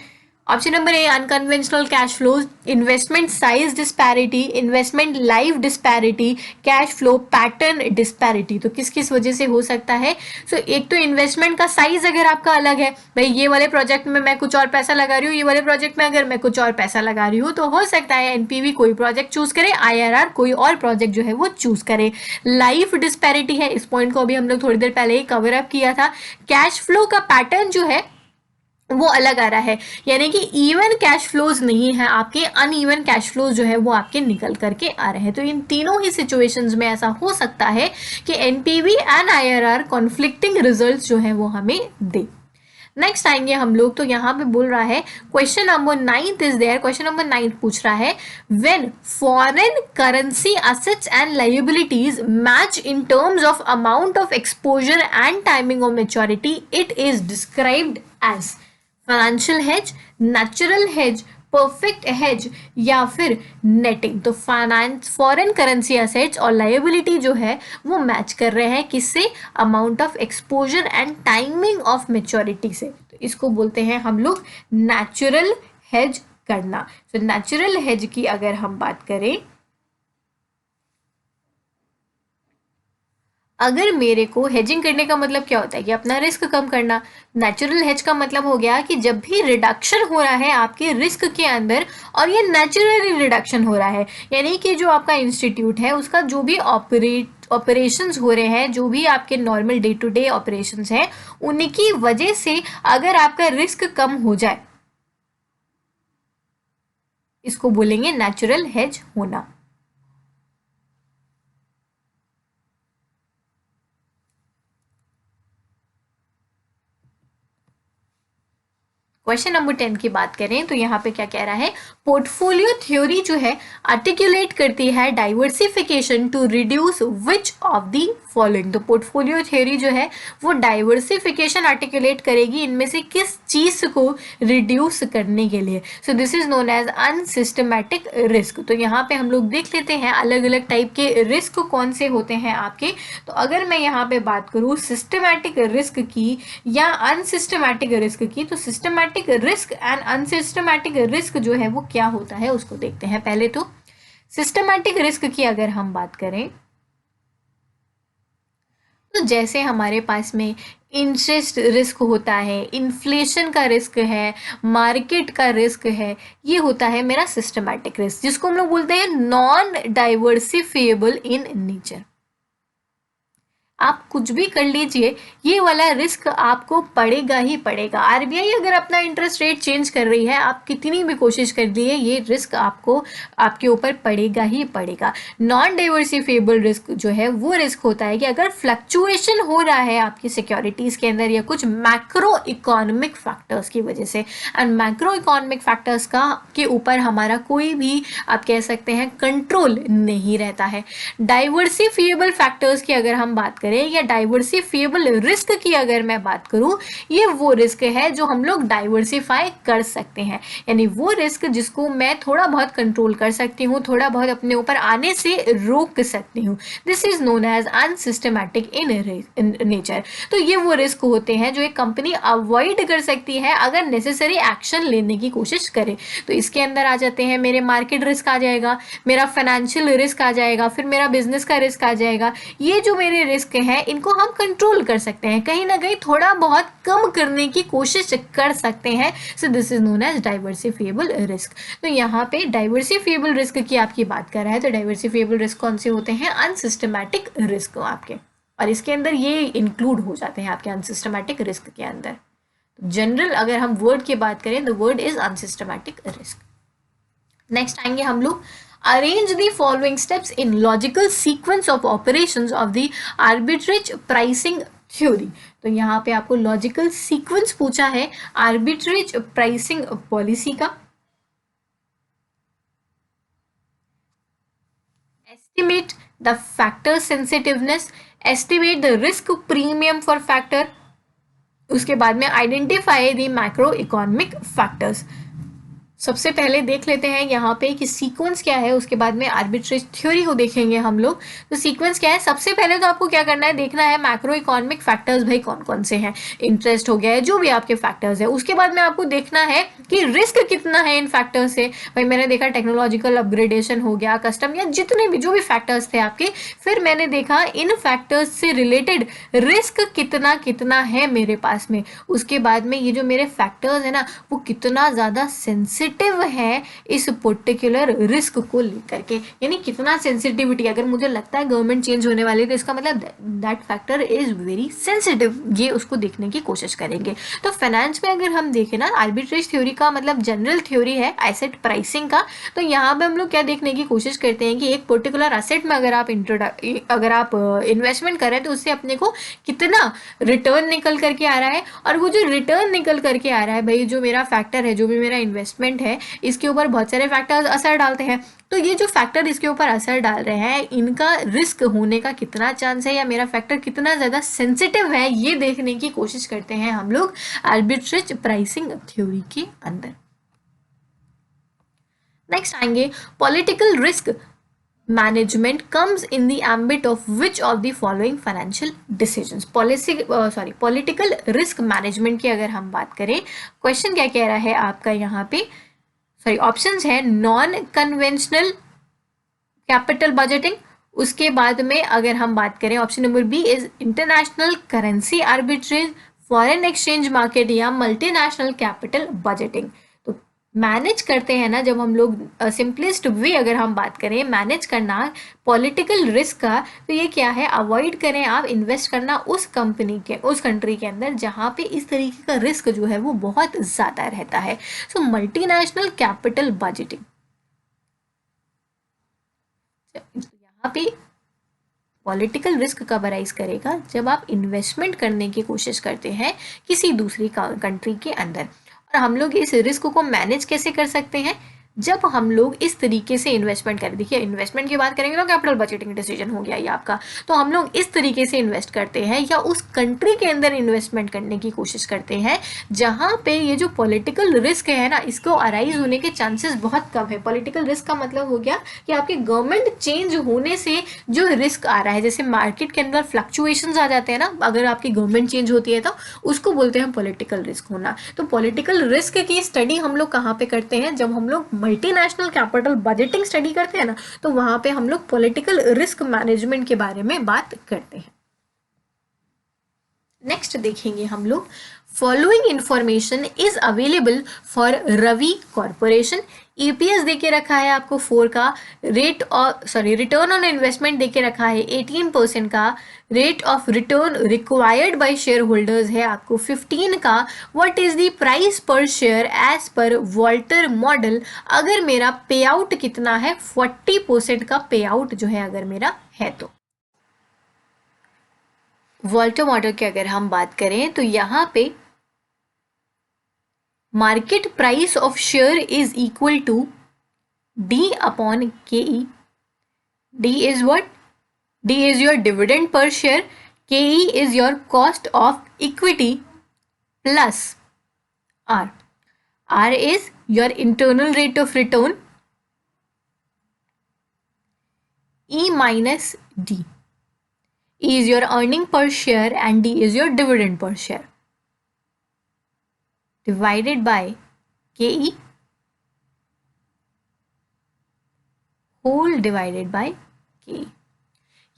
Option number A unconventional cash flows, investment size disparity, investment life disparity, cash flow pattern disparity. तो किस किस वजह से हो सकता है। सो एक तो इन्वेस्टमेंट का साइज अगर आपका अलग है, भाई ये वाले प्रोजेक्ट में मैं कुछ और पैसा लगा रही हूँ, ये वाले प्रोजेक्ट में अगर मैं कुछ और पैसा लगा रही हूँ, तो हो सकता है एनपीवी कोई प्रोजेक्ट चूज करे, आईआरआर कोई और प्रोजेक्ट जो है वो चूज करे। लाइफ डिस्पैरिटी है, इस पॉइंट को अभी हम लोग थोड़ी देर पहले ही कवर अप किया था। कैश फ्लो का पैटर्न जो है वो अलग आ रहा है, यानी कि इवन कैश फ्लोज नहीं है आपके, अनइवन कैश फ्लोज जो है वो आपके निकल करके आ रहे हैं। तो इन तीनों ही सिचुएशंस में ऐसा हो सकता है कि NPV and IRR conflicting results जो है वो हमें दे। नेक्स्ट आएंगे हम लोग, तो यहाँ पे बोल रहा है question number 9 is there. Question number 9 पूछ रहा है when foreign currency assets and liabilities match in terms of amount of exposure and timing of maturity, it is described as financial hedge, natural hedge, perfect hedge या फिर netting. तो finance foreign currency assets और liability जो है वो match कर रहे हैं किससे, amount of exposure and timing of maturity से। तो इसको बोलते हैं हम लोग नेचुरल हेज करना। तो नेचुरल हेज की अगर हम बात करें, अगर मेरे को हेजिंग करने का मतलब क्या होता है कि अपना रिस्क कम करना। नेचुरल हेज का मतलब हो गया कि जब भी रिडक्शन हो रहा है आपके रिस्क के अंदर, और ये नेचुरली रिडक्शन हो रहा है, यानी कि जो आपका इंस्टीट्यूट है उसका जो भी ऑपरेशंस हो रहे हैं, जो भी आपके normal day to day operations हैं, उनकी वजह से अगर आपका रिस्क कम हो जाए, इसको बोलेंगे नेचुरल हेज होना। क्वेश्चन नंबर 10 की बात करें तो यहाँ पे क्या कह रहा है, पोर्टफोलियो थ्योरी जो है आर्टिकुलेट करती है diversification to reduce which of the following. तो पोर्टफोलियो थ्योरी जो है वो डाइवर्सिफिकेशन आर्टिकुलेट करेगी, इनमें से किस चीज को रिड्यूस करने के लिए। So this is known as unsystematic risk. तो यहाँ पे हम लोग देख लेते हैं अलग अलग टाइप के रिस्क कौन से होते हैं आपके। तो अगर मैं यहाँ पे बात करूँ सिस्टमैटिक रिस्क की या अनसिस्टमैटिक रिस्क की, तो systematic risk and unsystematic risk जो है वो क्या होता है उसको देखते हैं। पहले तो सिस्टमैटिक रिस्क की अगर हम बात करें, तो जैसे हमारे पास में इंटरेस्ट रिस्क होता है, इन्फ्लेशन का रिस्क है, मार्केट का रिस्क है, ये होता है मेरा सिस्टमैटिक रिस्क, जिसको हम लोग बोलते हैं नॉन डाइवर्सिफिएबल इन नेचर। आप कुछ भी कर लीजिए, ये वाला रिस्क आपको पड़ेगा ही पड़ेगा। आरबीआई अगर अपना इंटरेस्ट रेट चेंज कर रही है, आप कितनी भी कोशिश कर लिए, ये रिस्क आपको आपके ऊपर पड़ेगा ही पड़ेगा। नॉन डाइवर्सिफिएबल रिस्क जो है वो रिस्क होता है कि अगर फ्लक्चुएशन हो रहा है आपकी सिक्योरिटीज के अंदर या कुछ मैक्रो इकोनॉमिक फैक्टर्स की वजह से, एंड मैक्रो इकोनॉमिक फैक्टर्स का के ऊपर हमारा कोई भी आप कह सकते हैं कंट्रोल नहीं रहता है। डाइवर्सिफिएबल फैक्टर्स की अगर हम बात करें या डाइवर्सिफिएबल रिस्क की अगर मैं बात करूं, ये वो रिस्क है जो हम लोग डाइवर्सिफाई कर सकते हैं, यानी वो रिस्क जिसको मैं थोड़ा बहुत कंट्रोल कर सकती हूँ, थोड़ा बहुत अपने ऊपर आने से रोक सकती हूँ। This is known as unsystematic in nature. तो ये वो रिस्क होते हैं जो एक कंपनी अवॉइड कर सकती है अगर नेसेसरी एक्शन लेने की कोशिश करे। तो इसके अंदर आ जाते हैं मेरे मार्केट रिस्क आ जाएगा, मेरा फाइनेंशियल रिस्क आ जाएगा, फिर मेरा बिजनेस का रिस्क आ जाएगा। ये जो मेरे रिस्क हैं इनको हम कंट्रोल कर सकते हैं, कहीं ना कहीं थोड़ा बहुत कम करने की कोशिश कर सकते हैं। So this is known as diversifiable risk. तो यहाँ पे डाइवर्सिफिएबल रिस्क की आपकी बात कर रहा है, तो डाइवर्सिफिएबल रिस्क कौन से होते हैं? अनसिस्टमैटिक रिस्क आपके, और इसके अंदर ये इंक्लूड हो जाते हैं आपके अनसिस्टमैटिक रिस्क के अंदर। जनरल अगर हम वर्ड की बात करें, the word is unsystematic risk. Next आएंगे हम लोग, arrange the following steps in logical sequence of operations of the arbitrage pricing theory। तो यहाँ पे आपको लॉजिकल सीक्वेंस पूछा है आर्बिट्रेज प्राइसिंग पॉलिसी का। estimate the factor sensitiveness, estimate the risk premium for factor, उसके बाद में identify the macro economic factors. सबसे पहले देख लेते हैं यहाँ पे कि सीक्वेंस क्या है, उसके बाद में आर्बिट्रेज थ्योरी को देखेंगे हम लोग। तो सीक्वेंस क्या है, सबसे पहले तो आपको क्या करना है, देखना है मैक्रो इकोनॉमिक फैक्टर्स भाई कौन कौन से हैं, इंटरेस्ट हो गया है, जो भी आपके फैक्टर्स है। उसके बाद में आपको देखना है कि रिस्क कितना है इन फैक्टर्स से। भाई मैंने देखा टेक्नोलॉजिकल अपग्रेडेशन हो गया, कस्टम या जितने भी जो भी फैक्टर्स थे आपके, फिर मैंने देखा इन फैक्टर्स से रिलेटेड रिस्क कितना कितना है मेरे पास में। उसके बाद में ये जो मेरे फैक्टर्स है ना, वो कितना ज़्यादा सेंसिटिव है इस पर्टिकुलर रिस्क को लेकर के, यानी कितना सेंसिटिविटी। अगर मुझे लगता है गवर्नमेंट चेंज होने वाली है तो इसका मतलब that factor is very sensitive, ये उसको देखने की कोशिश करेंगे। तो फाइनेंस में अगर हम देखें ना, आर्बिट्रेज थ्योरी का मतलब जनरल थ्योरी है एसेट प्राइसिंग का। तो यहाँ पे हम लोग क्या देखने की कोशिश करते हैं कि एक पर्टिकुलर एसेट में अगर आप इन्वेस्टमेंट कर रहे हैं तो उससे अपने को कितना रिटर्न निकल करके आ रहा है, और वो जो रिटर्न निकल करके आ रहा है भाई, जो मेरा फैक्टर है, जो भी मेरा इन्वेस्टमेंट है, इसके ऊपर बहुत सारे फैक्टर्स असर डालते हैं। तो ये जो फैक्टर इसके ऊपर असर डाल रहे हैं, इनका रिस्क होने का कितना चांस है, या मेरा फैक्टर कितना ज़्यादा सेंसिटिव है, ये देखने की कोशिश करते हैं हम लोग आर्बिट्रेज प्राइसिंग थ्योरी के अंदर। नेक्स्ट आएंगे, political risk management comes in the ambit of which of the following financial decisions. Political risk management की अगर हम बात करें, क्वेश्चन क्या कह रहा है आपका यहाँ पे, ऑप्शंस है नॉन कन्वेंशनल कैपिटल बजटिंग। उसके बाद में अगर हम बात करें, option number B is international currency arbitrage, foreign exchange market, या मल्टीनेशनल कैपिटल बजटिंग। तो मैनेज करते हैं ना जब हम लोग, सिंपलेस्ट वे अगर हम बात करें मैनेज करना पॉलिटिकल रिस्क का, तो ये क्या है, अवॉइड करें आप इन्वेस्ट करना उस कंट्री के अंदर जहाँ पे इस तरीके का रिस्क जो है वो बहुत ज़्यादा रहता है। सो मल्टीनेशनल कैपिटल बजटिंग, यहाँ पे पॉलिटिकल रिस्क कब अराइज करेगा, जब आप इन्वेस्टमेंट करने की कोशिश करते हैं किसी दूसरी कंट्री के अंदर। और हम लोग इस रिस्क को मैनेज कैसे कर सकते हैं, जब हम लोग इस तरीके से इन्वेस्टमेंट करें। देखिए इन्वेस्टमेंट की बात करेंगे तो कैपिटल बजटिंग डिसीजन हो गया ये आपका। तो हम लोग इस तरीके से इन्वेस्ट करते हैं या उस कंट्री के अंदर इन्वेस्टमेंट करने की कोशिश करते हैं जहाँ पे ये जो पॉलिटिकल रिस्क है ना, इसको अराइज होने के चांसेस बहुत कम है। पॉलिटिकल रिस्क का मतलब हो गया कि आपके गवर्नमेंट चेंज होने से जो रिस्क आ रहा है, जैसे मार्केट के अंदर फ्लक्चुएशंस आ जाते हैं ना, अगर आपकी गवर्नमेंट चेंज होती है तो उसको बोलते हैं पॉलिटिकल रिस्क होना। तो पॉलिटिकल रिस्क की स्टडी हम लोग कहाँ पे करते हैं, जब हम लोग मल्टीनेशनल कैपिटल बजटिंग स्टडी करते हैं ना, तो वहां पे हम लोग पॉलिटिकल रिस्क मैनेजमेंट के बारे में बात करते हैं। नेक्स्ट देखेंगे हम लोग, following information is available for Ravi corporation. EPS दे के रखा है आपको 4 का, रिटर्न ऑन इन्वेस्टमेंट दे के रखा है 18% का, rate of return required by share holders है आपको 15 का, what is the price per share as per Walter model, अगर मेरा पे आउट कितना है 40% का पे आउट जो है अगर मेरा है तो। वॉल्टर मॉडल की अगर हम बात करें तो यहाँ पे market price of share is equal to D upon KE. D is what? D is your dividend per share. KE is your cost of equity plus R. R is your internal rate of return. E minus D. E is your earning per share and D is your dividend per share. Divided by KE whole divided by K.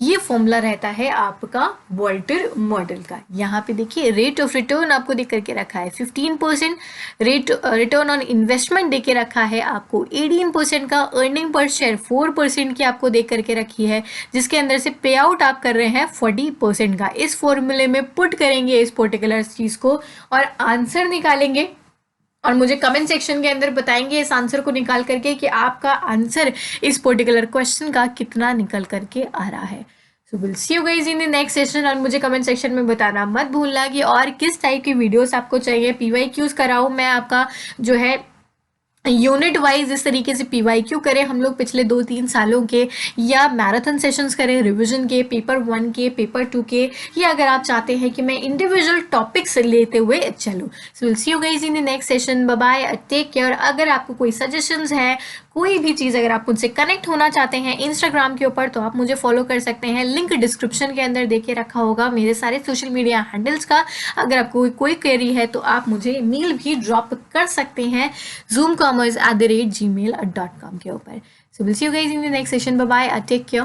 ये formula रहता है आपका Walter model का। यहाँ पे देखिए rate of return आपको देख करके रखा है 15%, रिटर्न ऑन इन्वेस्टमेंट दे के रखा है आपको 18% का, अर्निंग पर शेयर 4% की आपको देख करके रखी है, जिसके अंदर से पे आउट आप कर रहे हैं 40% का। इस फॉर्मूले में पुट करेंगे इस पर्टिकुलर चीज़ को और आंसर निकालेंगे और मुझे कमेंट सेक्शन के अंदर बताएंगे इस आंसर को निकाल करके कि आपका आंसर इस पर्टिकुलर क्वेश्चन का कितना निकल करके आ रहा है। सो will see you guys in the next session और मुझे कमेंट सेक्शन में बताना मत भूलना कि और किस टाइप की वीडियोस आपको चाहिए। PYQs कराऊँ मैं आपका जो है यूनिट वाइज इस तरीके से PYQ करें हम लोग पिछले 2-3 सालों के, या मैराथन सेशंस करें रिवीजन के, पेपर 1 के, पेपर 2 के, या अगर आप चाहते हैं कि मैं इंडिविजुअल टॉपिक्स लेते हुए चलूँ। So will see you guys in the next session, bye bye, take care. अगर आपको कोई सजेशंस है, कोई भी चीज़ अगर आप मुझसे कनेक्ट होना चाहते हैं इंस्टाग्राम के ऊपर तो आप मुझे फॉलो कर सकते हैं, लिंक डिस्क्रिप्शन के अंदर देके रखा होगा मेरे सारे सोशल मीडिया हैंडल्स का। अगर आपको कोई क्वेरी है तो आप मुझे मेल भी ड्रॉप कर सकते हैं zoomcommerce@gmail.com के ऊपर। So will see you guys in the next session, bye bye, take care.